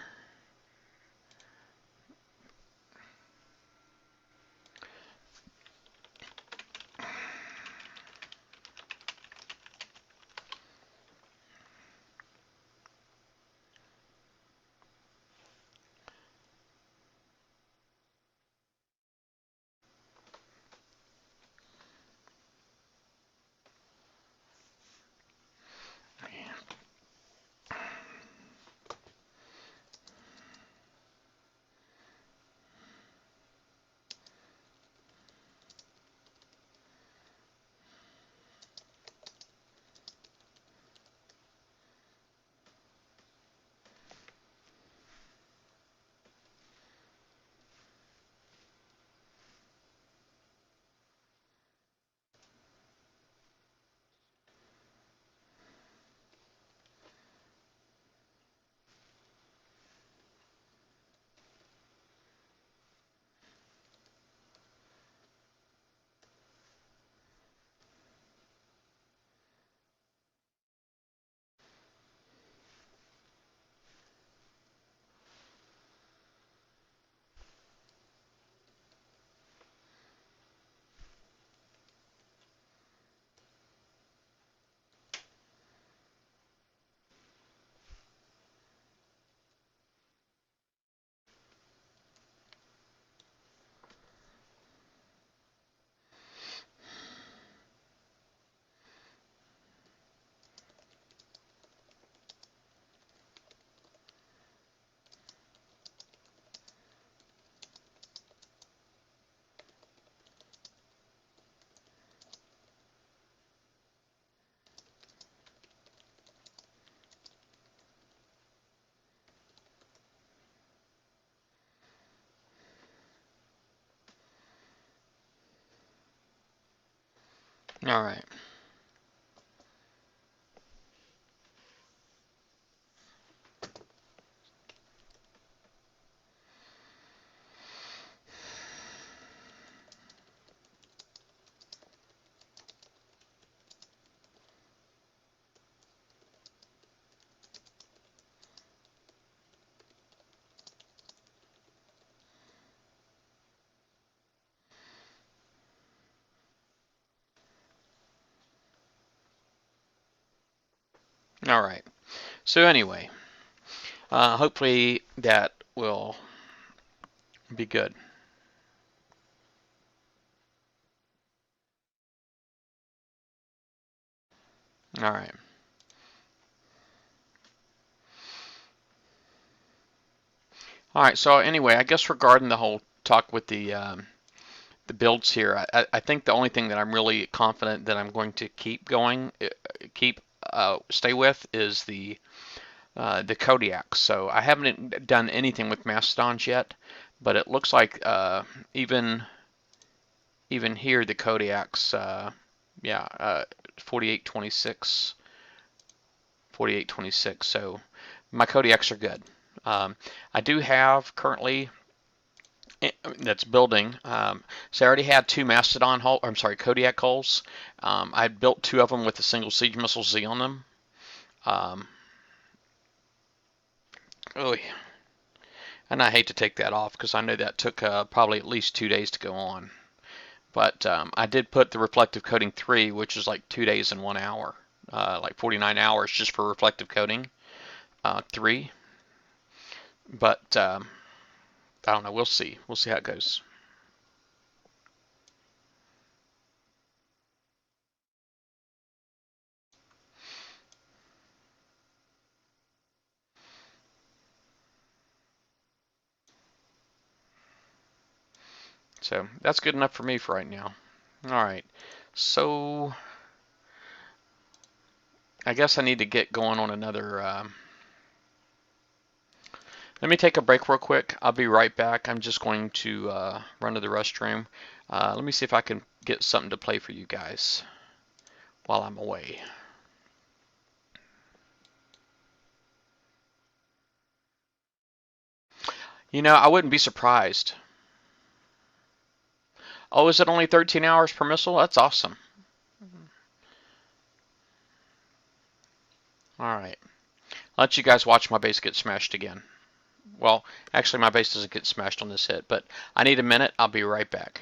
Alright. Alright. So anyway, hopefully that will be good. Alright. Alright, so anyway, I guess regarding the whole talk with the builds here, I think the only thing that I'm really confident that I'm going to keep going, stay with is the Kodiaks. So I haven't done anything with Mastodons yet, but it looks like even here the Kodiaks, yeah, 4826, 4826. So my Kodiaks are good. I do have currently that's building. So I already had two Mastodon hull, I'm sorry, Kodiak hulls. I built two of them with a single siege missile Z on them. Oh, and I hate to take that off because I know that took probably at least 2 days to go on. But I did put the reflective coating 3, which is like 2 days and 1 hour, like 49 hours just for reflective coating 3. But I don't know. We'll see. We'll see how it goes. So that's good enough for me for right now. All right. So I guess I need to get going on another. Let me take a break real quick. I'll be right back. I'm just going to run to the restroom. Let me see if I can get something to play for you guys while I'm away. You know, I wouldn't be surprised. Oh, is it only 13 hours per missile? That's awesome. Alright. I'll let you guys watch my base get smashed again. Well, actually my base doesn't get smashed on this hit, but I need a minute. I'll be right back.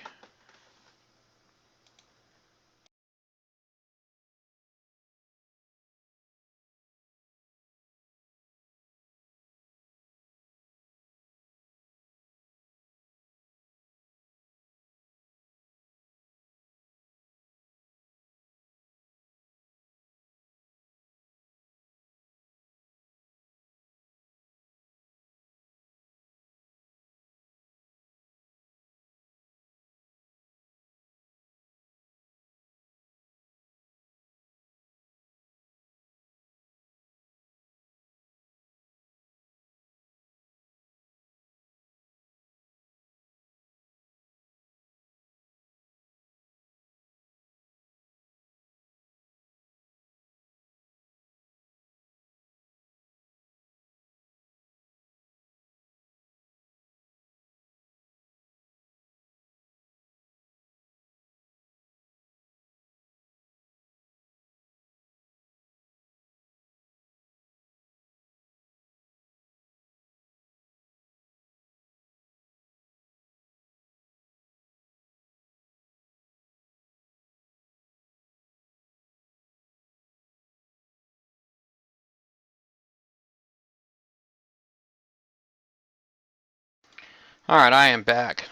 Alright, I am back.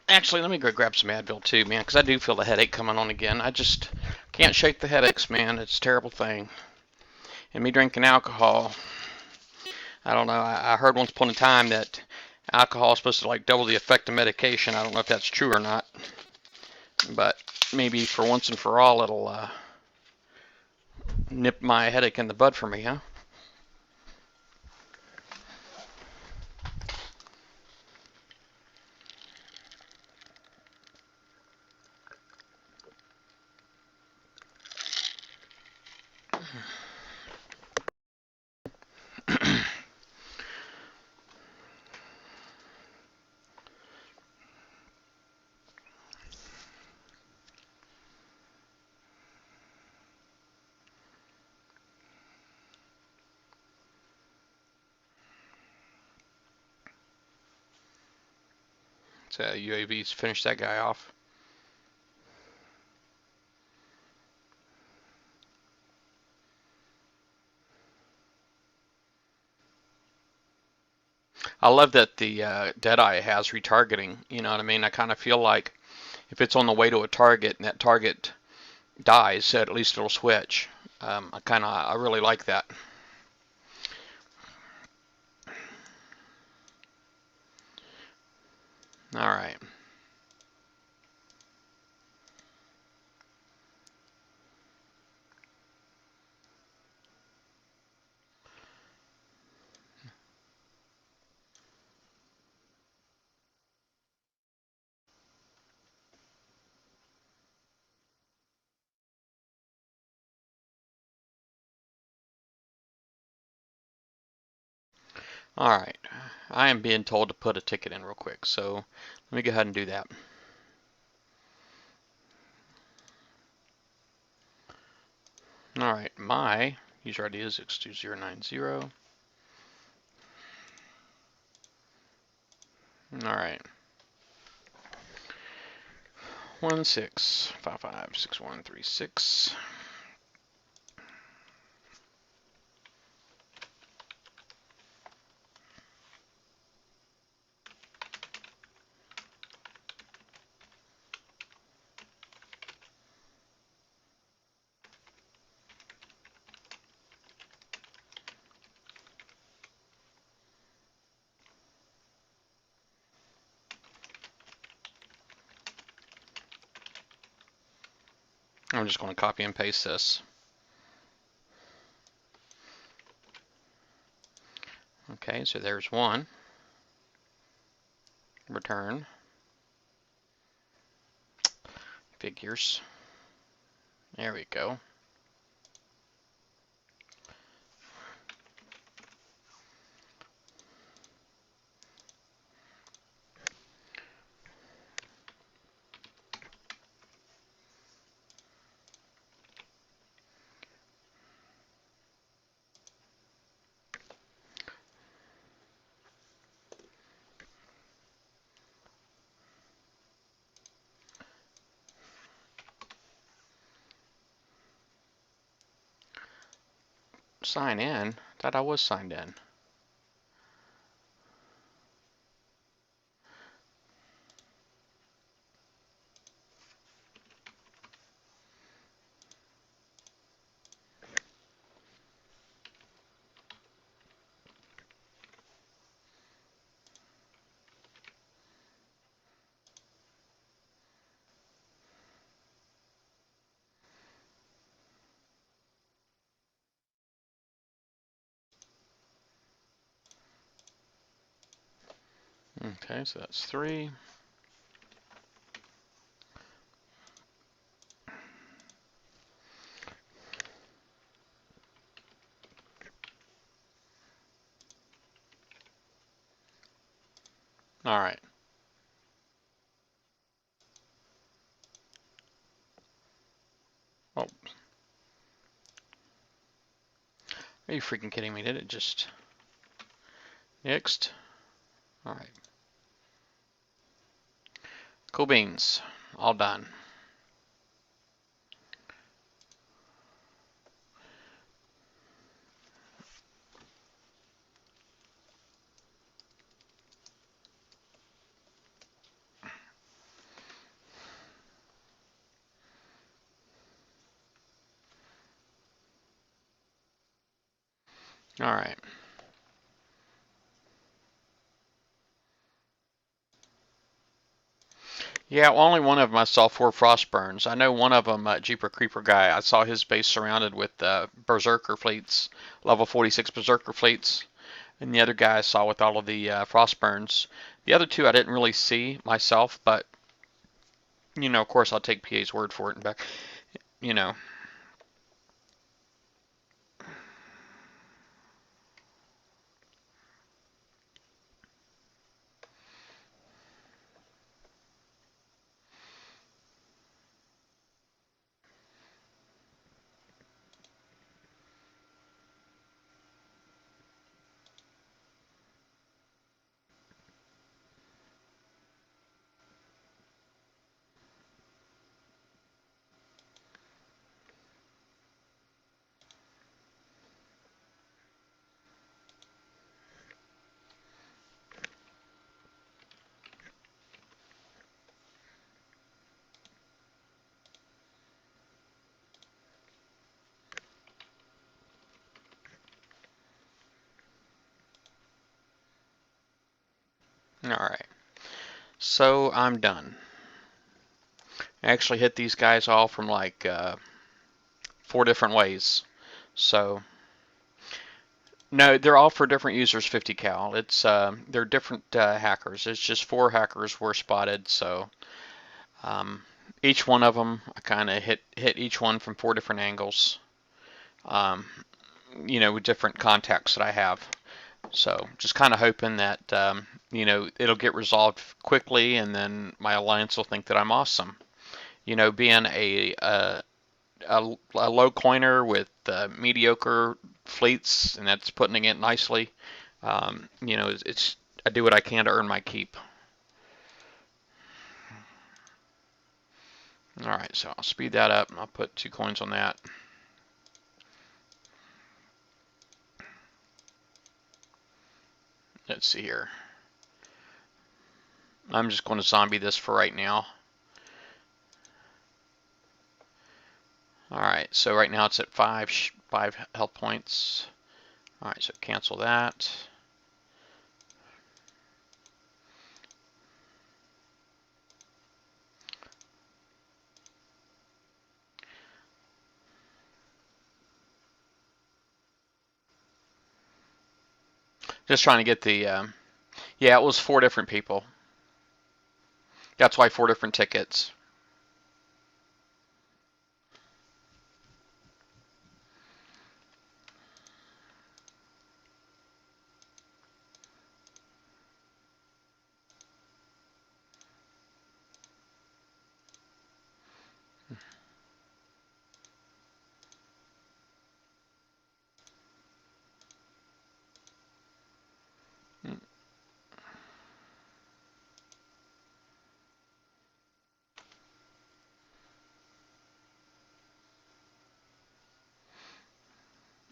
Actually, let me go grab some Advil too, man, because I do feel the headache coming on again. I just can't shake the headaches, man. It's a terrible thing. And me drinking alcohol, I don't know. I heard once upon a time that alcohol is supposed to like double the effect of medication. I don't know if that's true or not, but maybe for once and for all, it'll nip my headache in the bud for me, huh? So UAV's finished that guy off. I love that the Deadeye has retargeting. You know what I mean? I kind of feel like if it's on the way to a target and that target dies, at least it'll switch. I really like that. All right. All right. I am being told to put a ticket in real quick, so let me go ahead and do that. All right. My user ID is x2090. All right. 16556136. I'm just going to copy and paste this. Okay, so there's one. Return. Figures. There we go. Sign in? Thought I was signed in. Okay, so that's 3. All right. Oh, are you freaking kidding me? Did it just... Next. All right. Cool beans. All done. All right. Yeah, well, only one of them I saw 4 Frostburns. I know one of them, Jeeper Creeper guy, I saw his base surrounded with Berserker fleets, level 46 Berserker fleets. And the other guy I saw with all of the Frostburns. The other 2 I didn't really see myself, but, you know, of course I'll take PA's word for it and back, you know. All right. So I'm done. I actually hit these guys all from like 4 different ways. So no, they're all for different users. 50 cal. It's they're different hackers. It's just 4 hackers were spotted. So um, each one of them, I kind of hit each one from 4 different angles. Um, you know, with different contacts that I have. So just kind of hoping that you know, it'll get resolved quickly, and then my alliance will think that I'm awesome. You know, being a low coiner with mediocre fleets, and that's putting it nicely. You know, it's I do what I can to earn my keep. All right, so I'll speed that up, and I'll put 2 coins on that. Let's see here. I'm just going to zombie this for right now. All right, so right now it's at 5 health points. All right, so cancel that. Just trying to get the, yeah, it was 4 different people. That's why 4 different tickets.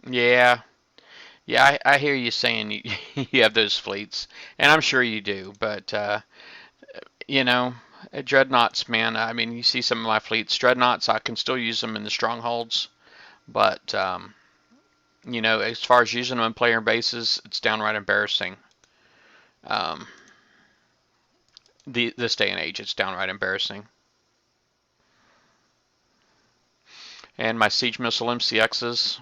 Yeah, Yeah, I hear you saying you, you have those fleets, and I'm sure you do. But you know, dreadnoughts, man. I mean, you see some of my fleets, dreadnoughts. I can still use them in the strongholds, but you know, as far as using them in player bases, it's downright embarrassing. Um, this day and age, it's downright embarrassing. And my siege missile MCXs.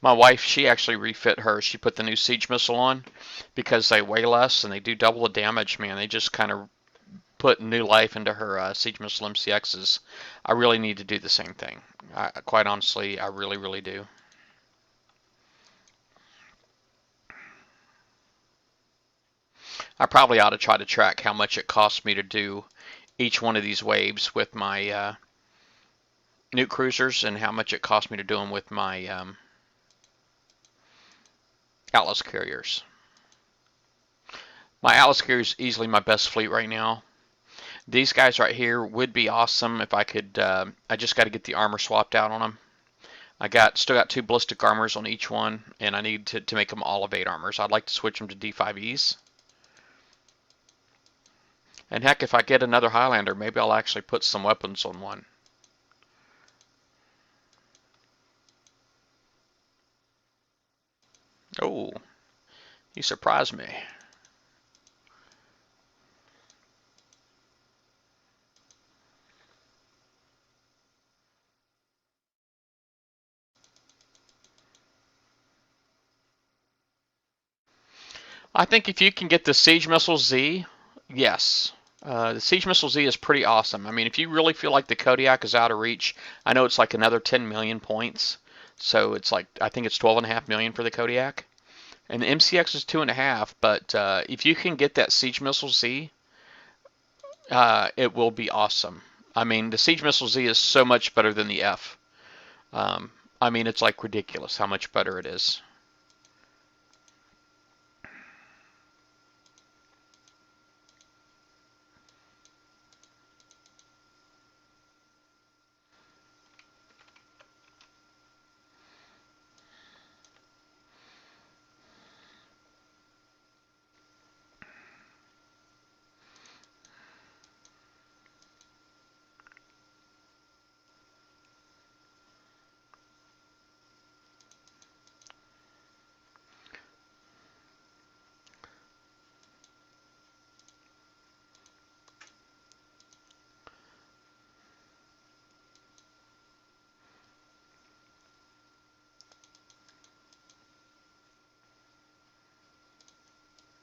My wife, she actually refit hers. She put the new siege missile on because they weigh less and they do double the damage. Man, they just kind of put new life into her siege missile MCXs. I really need to do the same thing. Quite honestly, I really, really do. I probably ought to try to track how much it costs me to do each one of these waves with my nuke cruisers and how much it costs me to do them with my Atlas carriers. My Atlas carrier is easily my best fleet right now. These guys right here would be awesome if I could. I just got to get the armor swapped out on them. Still got 2 ballistic armors on each one, and I need to make them all evade armors. I'd like to switch them to D5Es. And heck, if I get another Highlander, maybe I'll actually put some weapons on one. Oh, you surprised me. I think if you can get the Siege Missile Z, yes. The Siege Missile Z is pretty awesome. I mean, if you really feel like the Kodiak is out of reach, I know it's like another 10 million points. So it's like, I think it's 12.5 million for the Kodiak. And the MCX is 2.5, but if you can get that Siege Missile Z, it will be awesome. I mean, the Siege Missile Z is so much better than the F. I mean, it's like ridiculous how much better it is.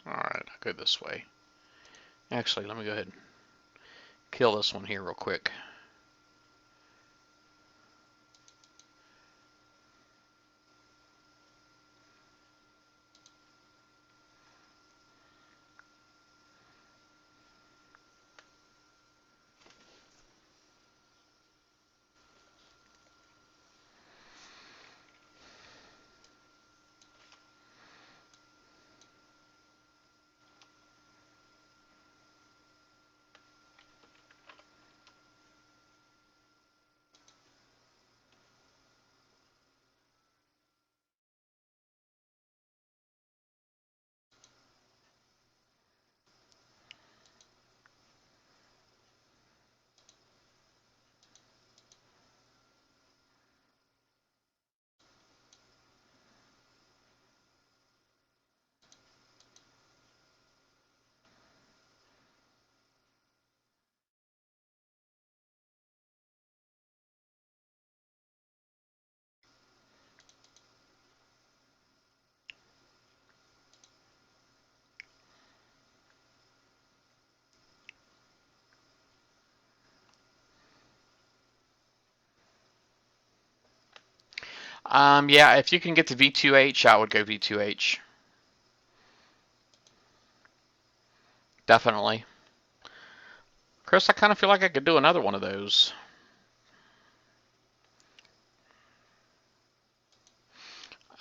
Alright, I'll go this way. Actually, let me go ahead and kill this one here real quick. Yeah, if you can get the V2H, I would go V2H. Definitely. Chris, I kind of feel like I could do another one of those.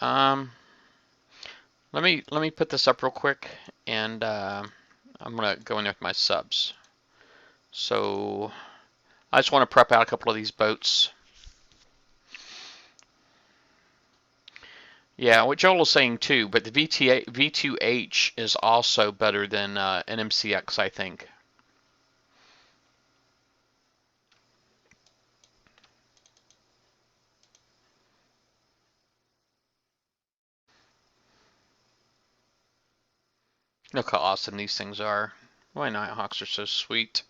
Um, let me put this up real quick, and I'm gonna go in there with my subs. So I just want to prep out a couple of these boats. Yeah, what Joel was saying too, but the V2H is also better than NMCX, I think. Look how awesome these things are. Why Nighthawks are so sweet.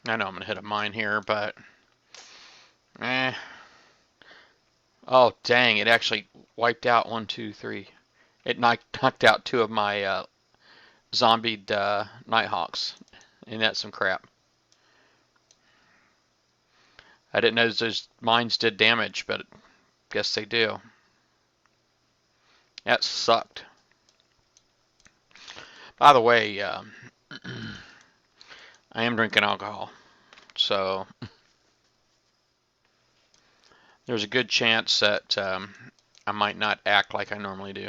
I know I'm gonna hit a mine here, but eh. Oh dang! It actually wiped out 1, 2, 3. It knocked out 2 of my zombied Nighthawks. Ain't that some crap? I didn't know those mines did damage, but guess they do. That sucked. By the way, I am drinking alcohol, so there's a good chance that I might not act like I normally do.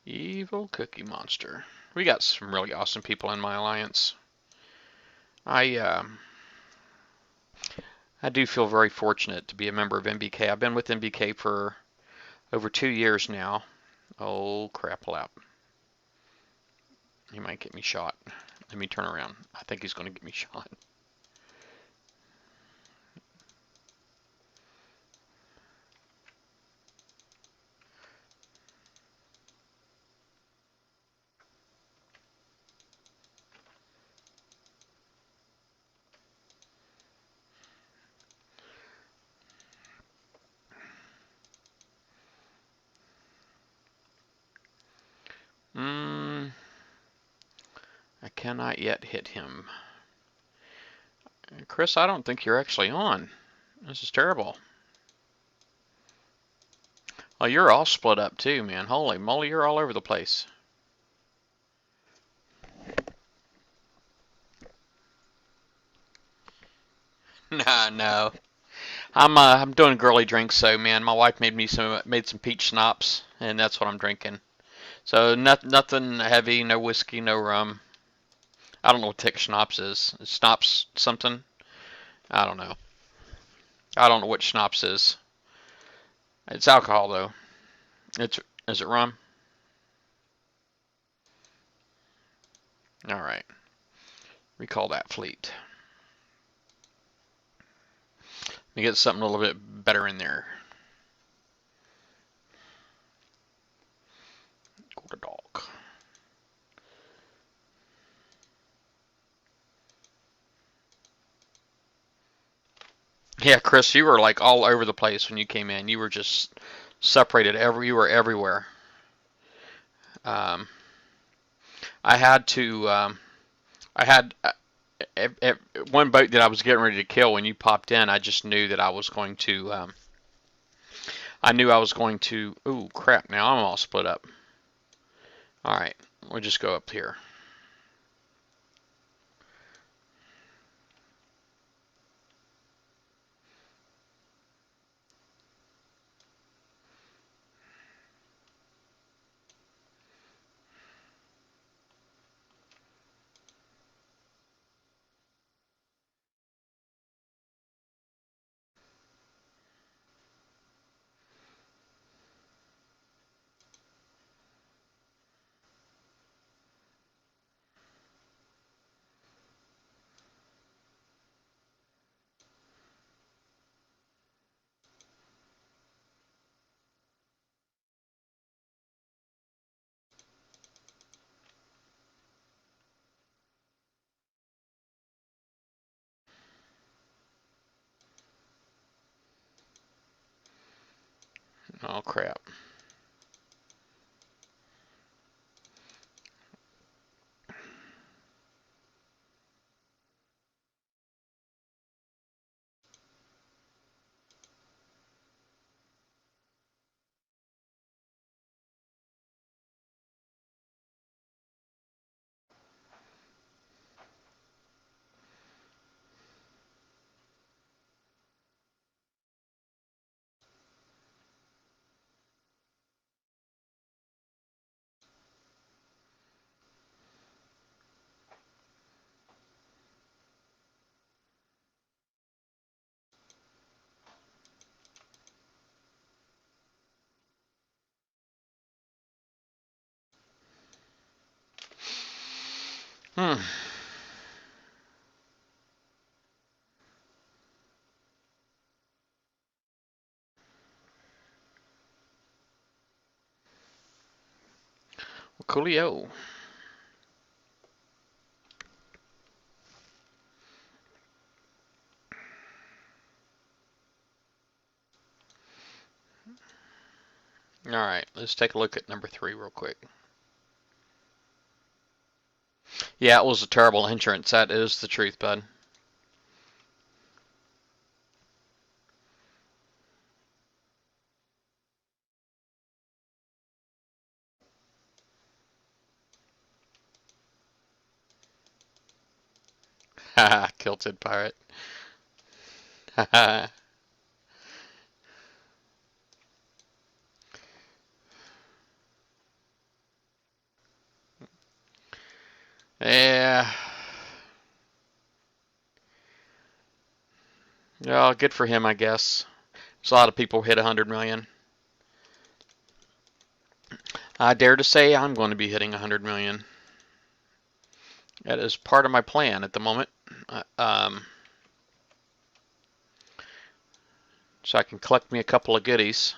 Evil Cookie Monster. We got some really awesome people in my alliance. I I do feel very fortunate to be a member of NBK. I've been with NBK for over 2 years now. Oh crap lap. He might get me shot. Let me turn around. I think he's going to get me shot. I cannot yet hit him. Chris, I don't think you're actually on. This is terrible. Oh, you're all split up too, man. Holy moly, you're all over the place. Nah, no. I'm doing girly drinks, so man, my wife made some peach schnapps, and that's what I'm drinking. So nothing heavy, no whiskey, no rum. I don't know what tick schnapps is. Schnapps something? I don't know. I don't know what schnapps is. It's alcohol though. It's Is it rum? All right. Recall that fleet. Let me get something a little bit better in there. Quarter dog. Yeah, Chris, you were like all over the place when you came in. You were just separated. You were everywhere. Um, I had to. I had one boat that I was getting ready to kill when you popped in. I just knew that I was going to. I knew I was going to. Ooh, crap! Now I'm all split up. All right, we'll just go up here. Oh crap! Hmm. Coolio. All right, let's take a look at number 3 real quick. Yeah, it was a terrible entrance. That is the truth, bud. Haha, kilted pirate. Haha. Yeah. Well, good for him, I guess. There's a lot of people hit 100 million. I dare to say I'm going to be hitting 100 million. That is part of my plan at the moment. So I can collect me a couple of goodies.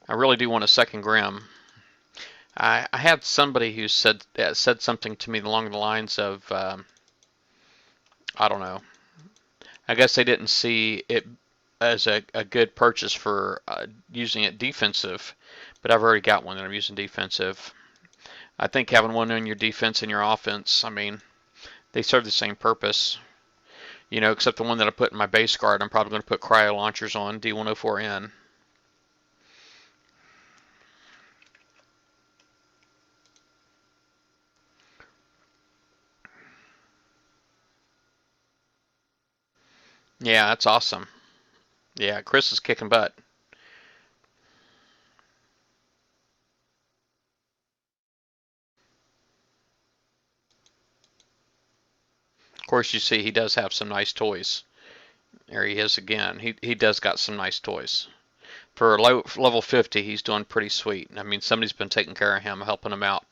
I really do want a second Grim. I had somebody who said something to me along the lines of, I don't know. I guess they didn't see it as a good purchase for using it defensive, but I've already got one that I'm using defensive. I think having one on your defense and your offense, I mean, they serve the same purpose. You know, except the one that I put in my base guard, I'm probably going to put cryo launchers on D104N. Yeah, that's awesome. Yeah, Chris is kicking butt. Of course, you see he does have some nice toys. There he is again. He does got some nice toys. For level 50, he's doing pretty sweet. I mean, somebody's been taking care of him, helping him out.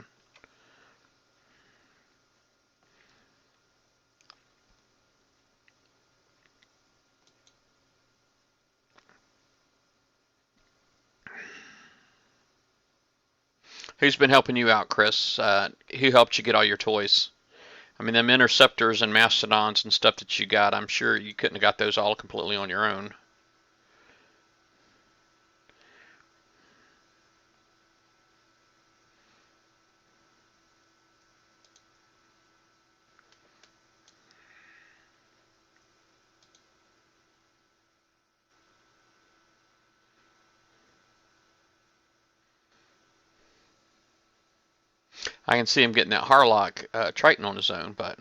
Who's been helping you out, Chris? Who helped you get all your toys? I mean, them interceptors and mastodons and stuff that you got, I'm sure you couldn't have got those all completely on your own. I can see him getting that Harlock Triton on his own, but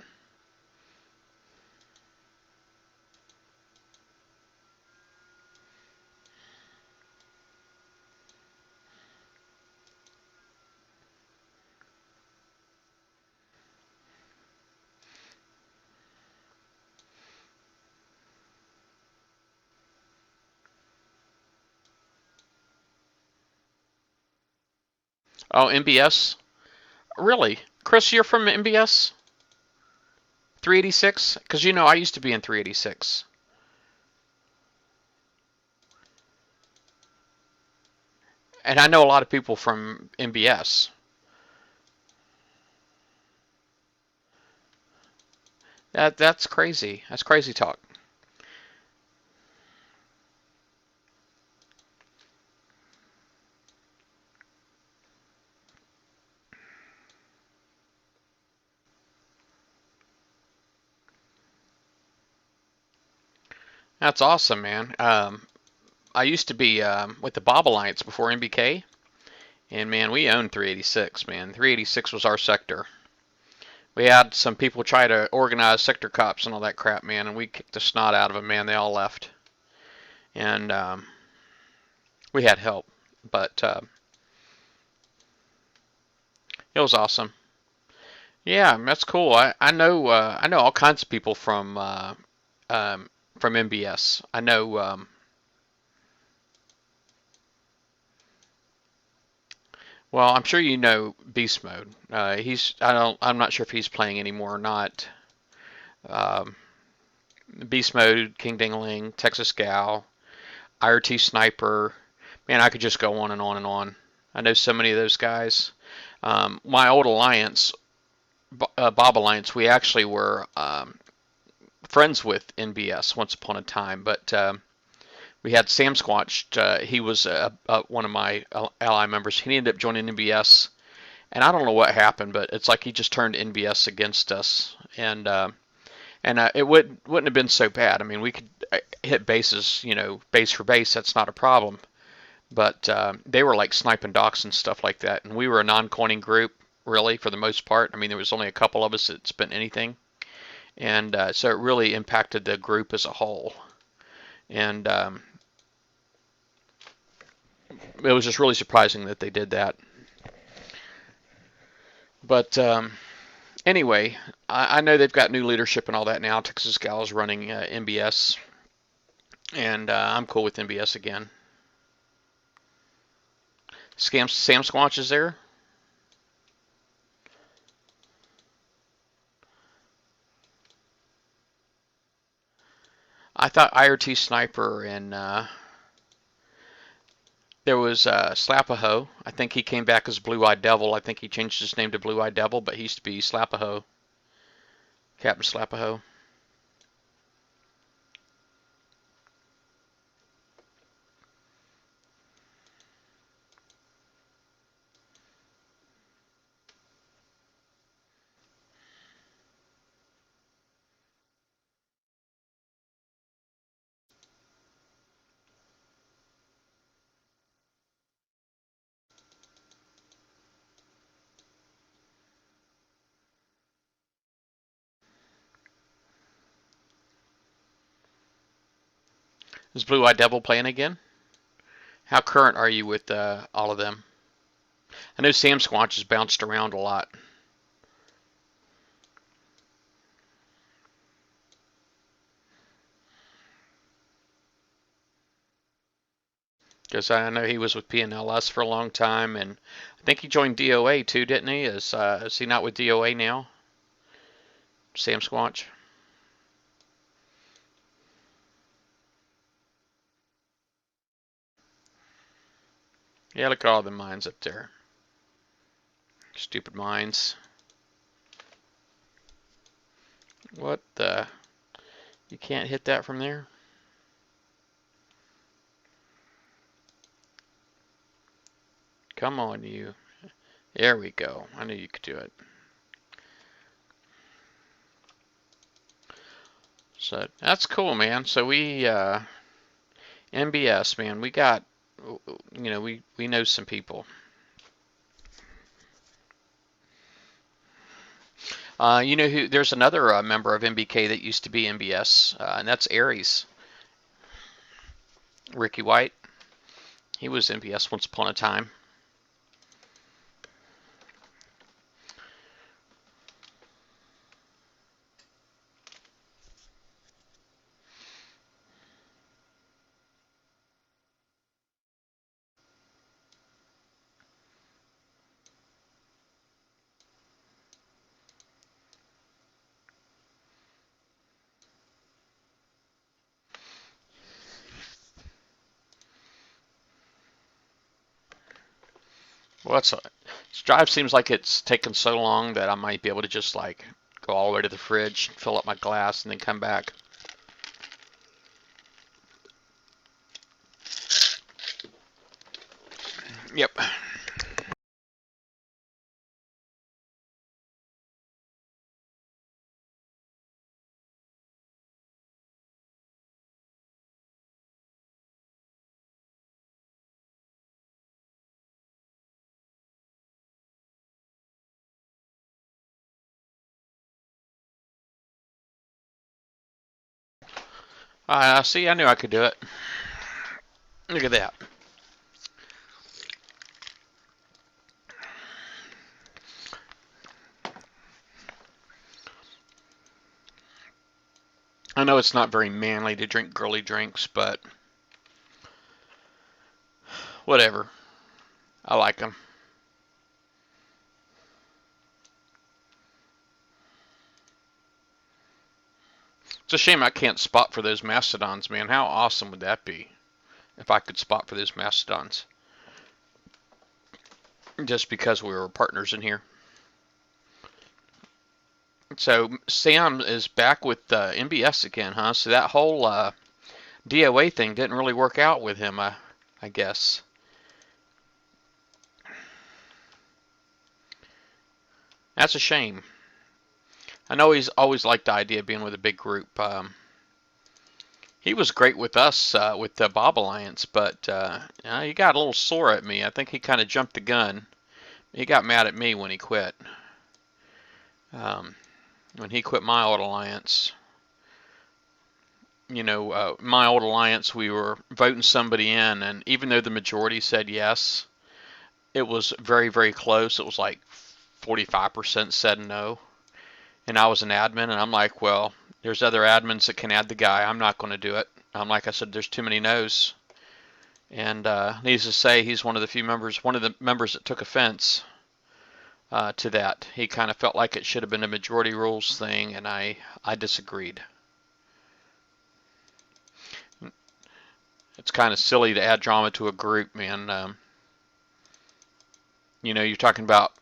oh, NBS? Really? Chris, you're from NBS? 386? Because you know I used to be in 386. And I know a lot of people from NBS. That's crazy. That's crazy talk. That's awesome, man. I used to be with the Bob Alliance before NBK, and man, we owned 386. Man, 386 was our sector. We had some people try to organize sector cops and all that crap, man, and we kicked the snot out of them, man. They all left, and we had help, but it was awesome. Yeah, that's cool. I know all kinds of people from MBS. I know. Well, I'm sure you know Beast Mode. I'm not sure if he's playing anymore or not. Um, Beast Mode, King Dingling, Texas Gal, IRT Sniper. Man, I could just go on and on and on. I know so many of those guys. My old alliance, Bob Alliance, we actually were friends with NBS once upon a time, but we had Sam Squatch. He was one of my ally members. He ended up joining NBS, and I don't know what happened, but it's like he just turned NBS against us, and it wouldn't have been so bad. I mean, we could hit bases, base for base. That's not a problem. But they were like sniping docks and stuff like that, and we were a non-coining group, really, for the most part. I mean, there was only a couple of us that spent anything, and so it really impacted the group as a whole. And it was just really surprising that they did that. But anyway, I know they've got new leadership and all that now. Texas Gal is running MBS, and I'm cool with MBS again. Sam Squatch is there. I thought IRT Sniper and there was Slapaho. I think he came back as Blue Eyed Devil. I think he changed his name to Blue Eyed Devil, but he used to be Slapaho, Captain Slapaho. Is Blue Eyed Devil playing again? How current are you with all of them? I know Sam Squatch has bounced around a lot. Because I know he was with PNLS for a long time, and I think he joined DOA too, didn't he? Is he not with DOA now? Sam Squatch? Yeah, look at all the mines up there. Stupid mines. What the? You can't hit that from there? Come on, you. There we go. I knew you could do it. So that's cool, man. So we NBS, man. We got, you know, we know some people. You know who? There's another member of NBK that used to be NBS, and that's Aries. Ricky White. He was NBS once upon a time. Well, this drive seems like it's taken so long that I might be able to just like go all the way to the fridge, fill up my glass, and then come back. Yep. See, I knew I could do it. Look at that. I know it's not very manly to drink girly drinks, but whatever. I like them. It's a shame I can't spot for those mastodons, man. How awesome would that be if I could spot for those mastodons? Just because we were partners in here. So Sam is back with NBS again, huh? So that whole DOA thing didn't really work out with him, I guess. That's a shame. I know he's always liked the idea of being with a big group. He was great with us with the Bob Alliance, but he got a little sore at me. I think he kind of jumped the gun. He got mad at me when he quit. When he quit my old alliance, you know, my old alliance, we were voting somebody in, and even though the majority said yes, it was very, very close. It was like 45% said no. And I was an admin, and I'm like, well, there's other admins that can add the guy. I'm not going to do it. Like I said, there's too many no's. And needless to say, he's one of the members that took offense to that. He kind of felt like it should have been a majority rules thing, and I disagreed. It's kind of silly to add drama to a group, man. You know, you're talking about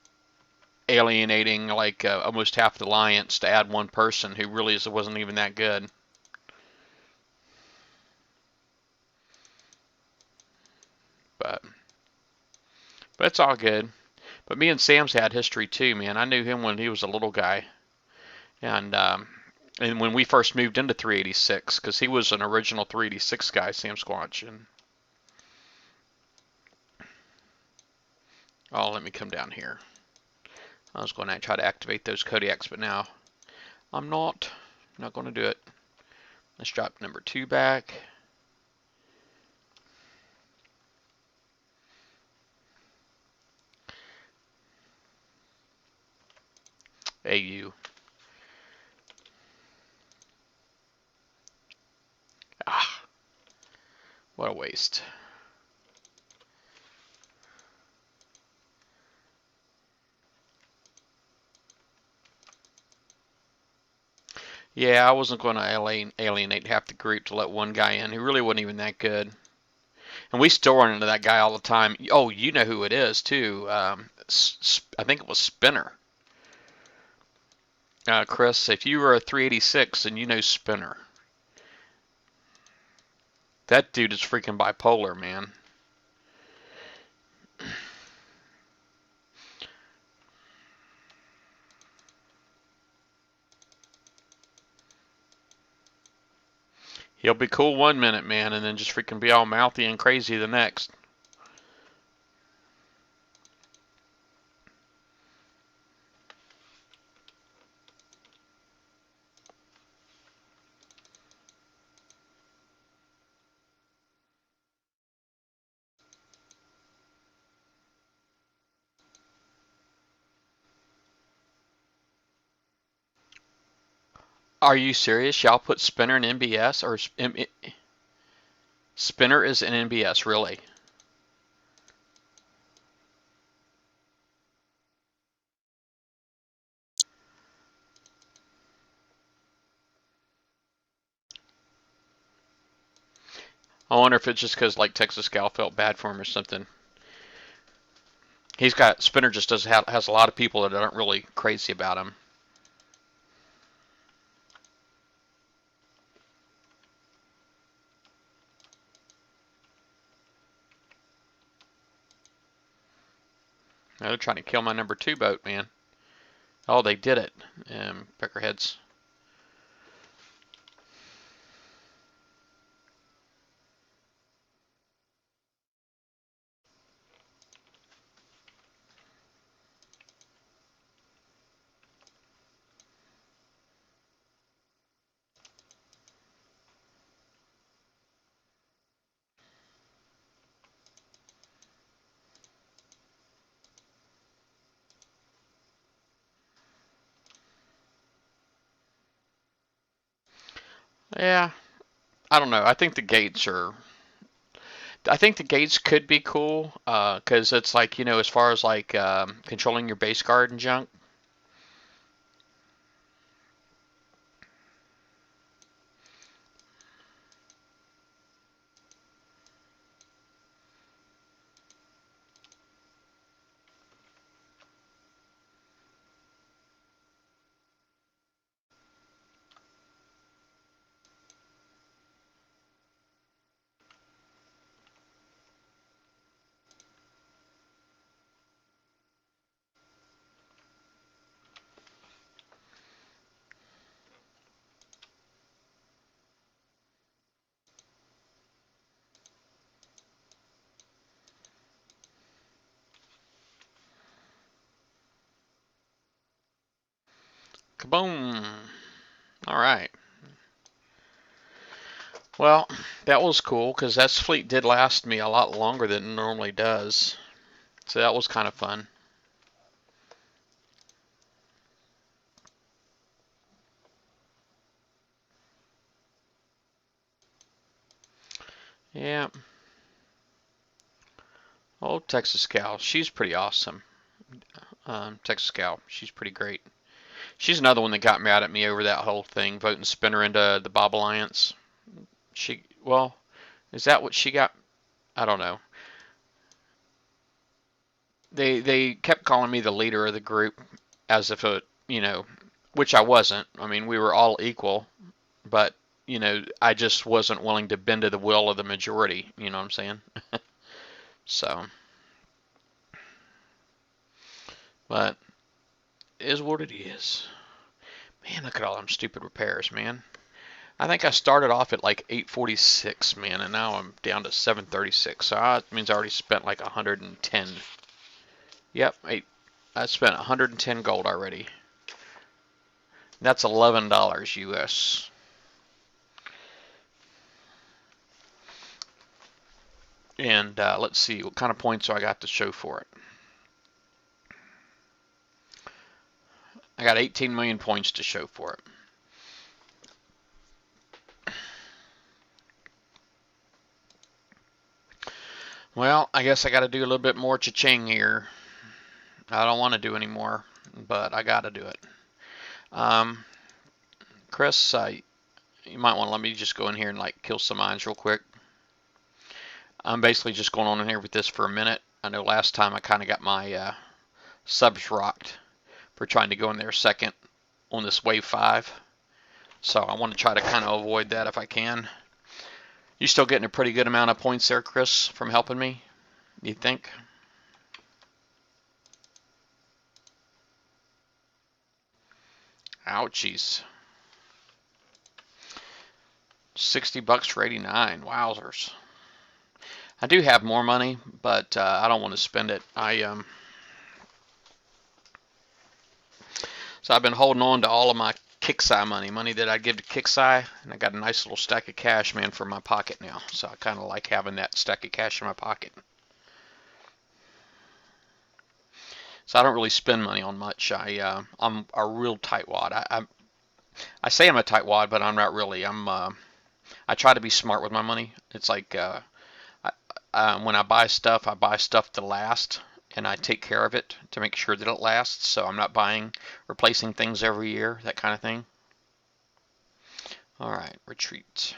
alienating like almost half the alliance to add one person who really wasn't even that good. But it's all good. But me and Sam's had history too, man. I knew him when he was a little guy, and when we first moved into 386, because he was an original 386 guy, Sam Squatch. And oh, let me come down here. I was going to try to activate those Kodiaks, but now I'm not going to do it. Let's drop number 2 back. AU. Ah, what a waste. Yeah, I wasn't going to alienate half the group to let one guy in who really wasn't even that good. And we still run into that guy all the time. Oh, you know who it is too. I think it was Spinner. Chris, if you were a 386 and you know Spinner, that dude is freaking bipolar, man. He'll be cool 1 minute, man, and then just freaking be all mouthy and crazy the next. Are you serious? Y'all put Spinner in NBS or Spinner is in NBS, really? I wonder if it's just because like Texas Cal felt bad for him or something. He's got Spinner just has a lot of people that aren't really crazy about him. Now they're trying to kill my number 2 boat, man. Oh, they did it. Peckerheads. Yeah, I don't know. I think the gates are. I think the gates could be cool because it's like as far as like controlling your base guard and junk. Kaboom! All right. Well, that was cool because that fleet did last me a lot longer than it normally does. So that was kind of fun. Yeah. Oh, Texas Cal. She's pretty awesome. Texas Cal. She's pretty great. She's another one that got mad at me over that whole thing, voting Spinner into the Bob Alliance. Well, is that what she got? I don't know. They kept calling me the leader of the group as if which I wasn't. I mean, we were all equal, but I just wasn't willing to bend to the will of the majority. You know what I'm saying? So, but it is what it is. Man, look at all them stupid repairs, man. I think I started off at like 846, man, and now I'm down to 736. So that means I already spent like 110. Yep, I spent 110 gold already. That's $11 US. And let's see, what kind of points do I got to show for it? I got 18 million points to show for it. Well, I guess I got to do a little bit more cha-ching here. I don't want to do any more, but I got to do it. Chris, you might want to let me just go in here and like kill some mines real quick. I'm basically just going on in here with this for a minute. I know last time I kind of got my subs rocked for trying to go in there second on this wave 5. So I want to try to kind of avoid that if I can. You still getting a pretty good amount of points there, Chris, from helping me, you think? Ouchies. $60 for 89. Wowzers. I do have more money, but I don't want to spend it. So I've been holding on to all of my Kixeye money that I give to Kixeye, and I got a nice little stack of cash, man, for my pocket now. So I kind of like having that stack of cash in my pocket. So I don't really spend money on much. I'm a real tightwad. I say I'm a tightwad, but I'm not really. I try to be smart with my money. It's like when I buy stuff to last, and I take care of it to make sure that it lasts. So I'm not replacing things every year, that kind of thing. All right, retreat.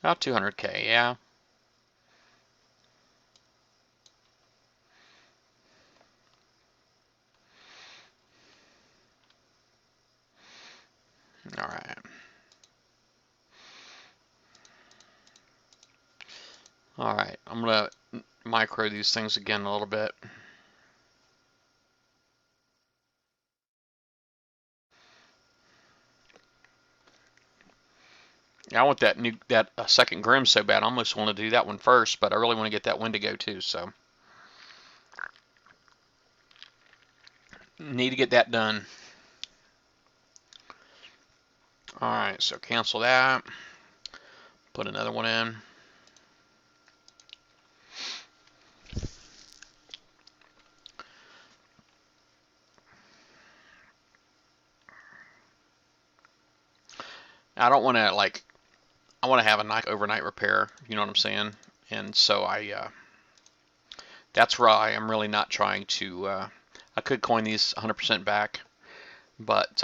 About 200K, yeah. All right. All right, I'm gonna micro these things again a little bit. I want that second Grim so bad. I almost want to do that one first, but I really want to get that Wendigo too. So need to get that done. All right, so cancel that. Put another one in. I don't want to I want to have a nice overnight repair. You know what I'm saying? And so that's why I'm really not trying to. I could coin these 100% back, but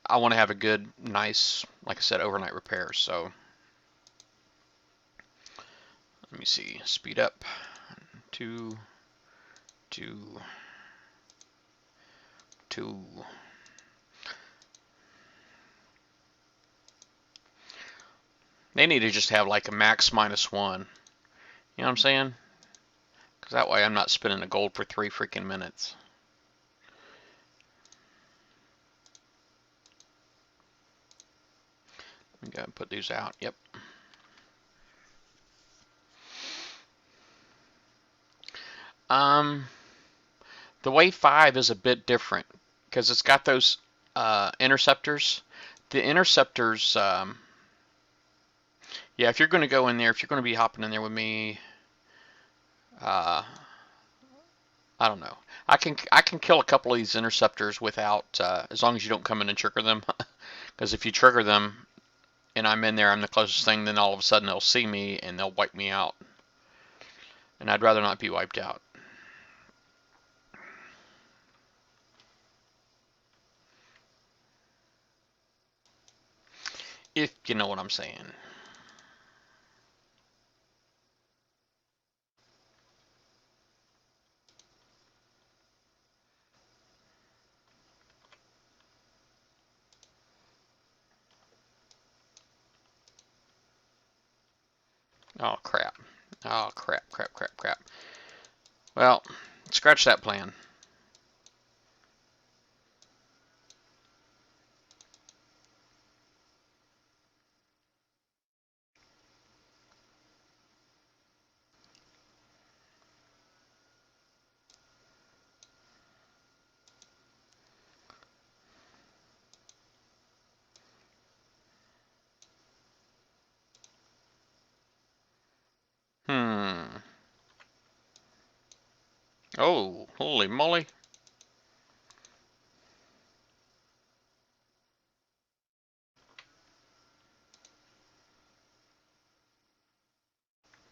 I want to have a good, nice, like I said, overnight repair. So let me see. Speed up. 2, 2, 2. They need to just have like a max -1. You know what I'm saying? Because that way I'm not spending the gold for 3 freaking minutes. Let me go ahead and put these out. Yep. The wave 5 is a bit different because it's got those interceptors. The interceptors, yeah, if you're going to go in there, if you're going to be hopping in there with me, I don't know. I can kill a couple of these interceptors without, as long as you don't come in and trigger them. Because if you trigger them and I'm in there, I'm the closest thing, then all of a sudden they'll see me and they'll wipe me out. And I'd rather not be wiped out. If you know what I'm saying. Oh, crap. Oh, crap. Well, scratch that plan. Oh, holy moly.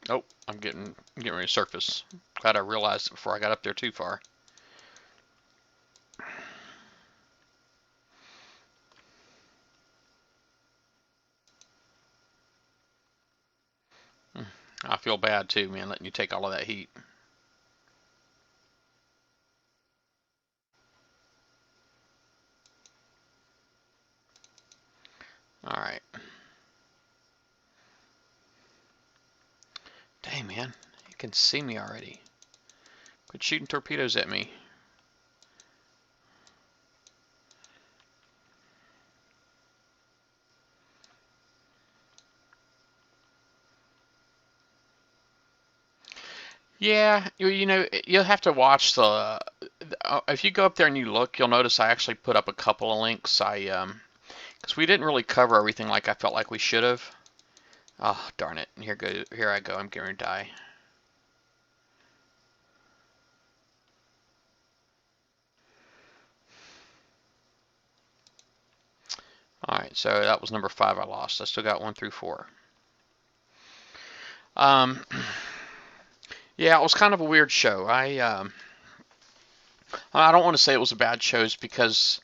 Oh, I'm getting ready to surface. Glad I realized it before I got up there too far. I feel bad too, man, letting you take all of that heat. All right. Dang, man, you can see me already. Quit shooting torpedoes at me. Yeah, you know, you'll have to watch if you go up there and you look, you'll notice I actually put up a couple of links. Because we didn't really cover everything like I felt like we should have. Oh, darn it. Here I go. I'm going to die. Alright, so that was number 5 I lost. I still got 1 through 4. Yeah, it was kind of a weird show. I don't want to say it was a bad show because,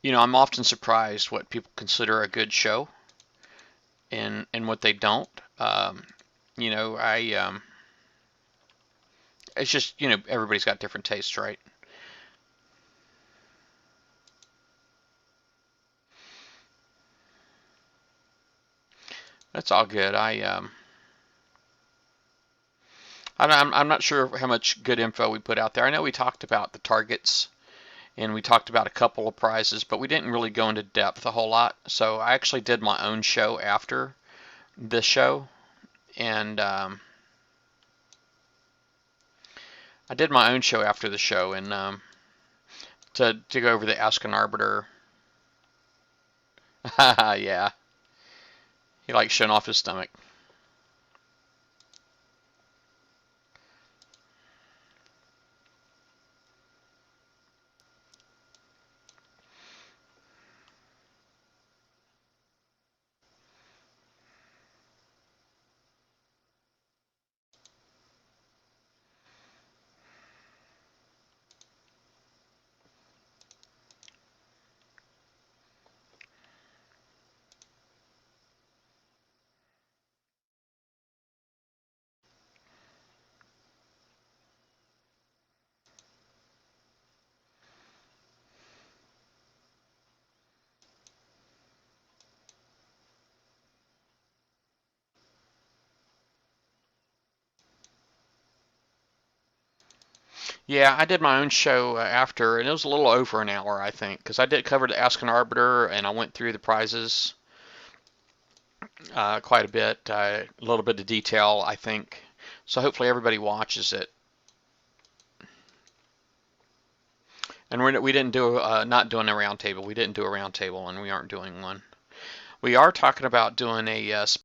you know, I'm often surprised what people consider a good show and what they don't. You know, it's just, you know, everybody's got different tastes, right? That's all good. I'm not sure how much good info we put out there. I know we talked about the targets and we talked about a couple of prizes, but we didn't really go into depth a whole lot. So I actually did my own show after this show, and I did my own show after the show, and to go over the Ask an Arbiter. Yeah, he likes showing off his stomach. Yeah, I did my own show after, and it was a little over an hour, I think, because I did cover the Ask an Arbiter, and I went through the prizes quite a bit, a little bit of detail, I think. So hopefully everybody watches it. And we didn't do not doing a round table. We didn't do a round table, and we aren't doing one. We are talking about doing a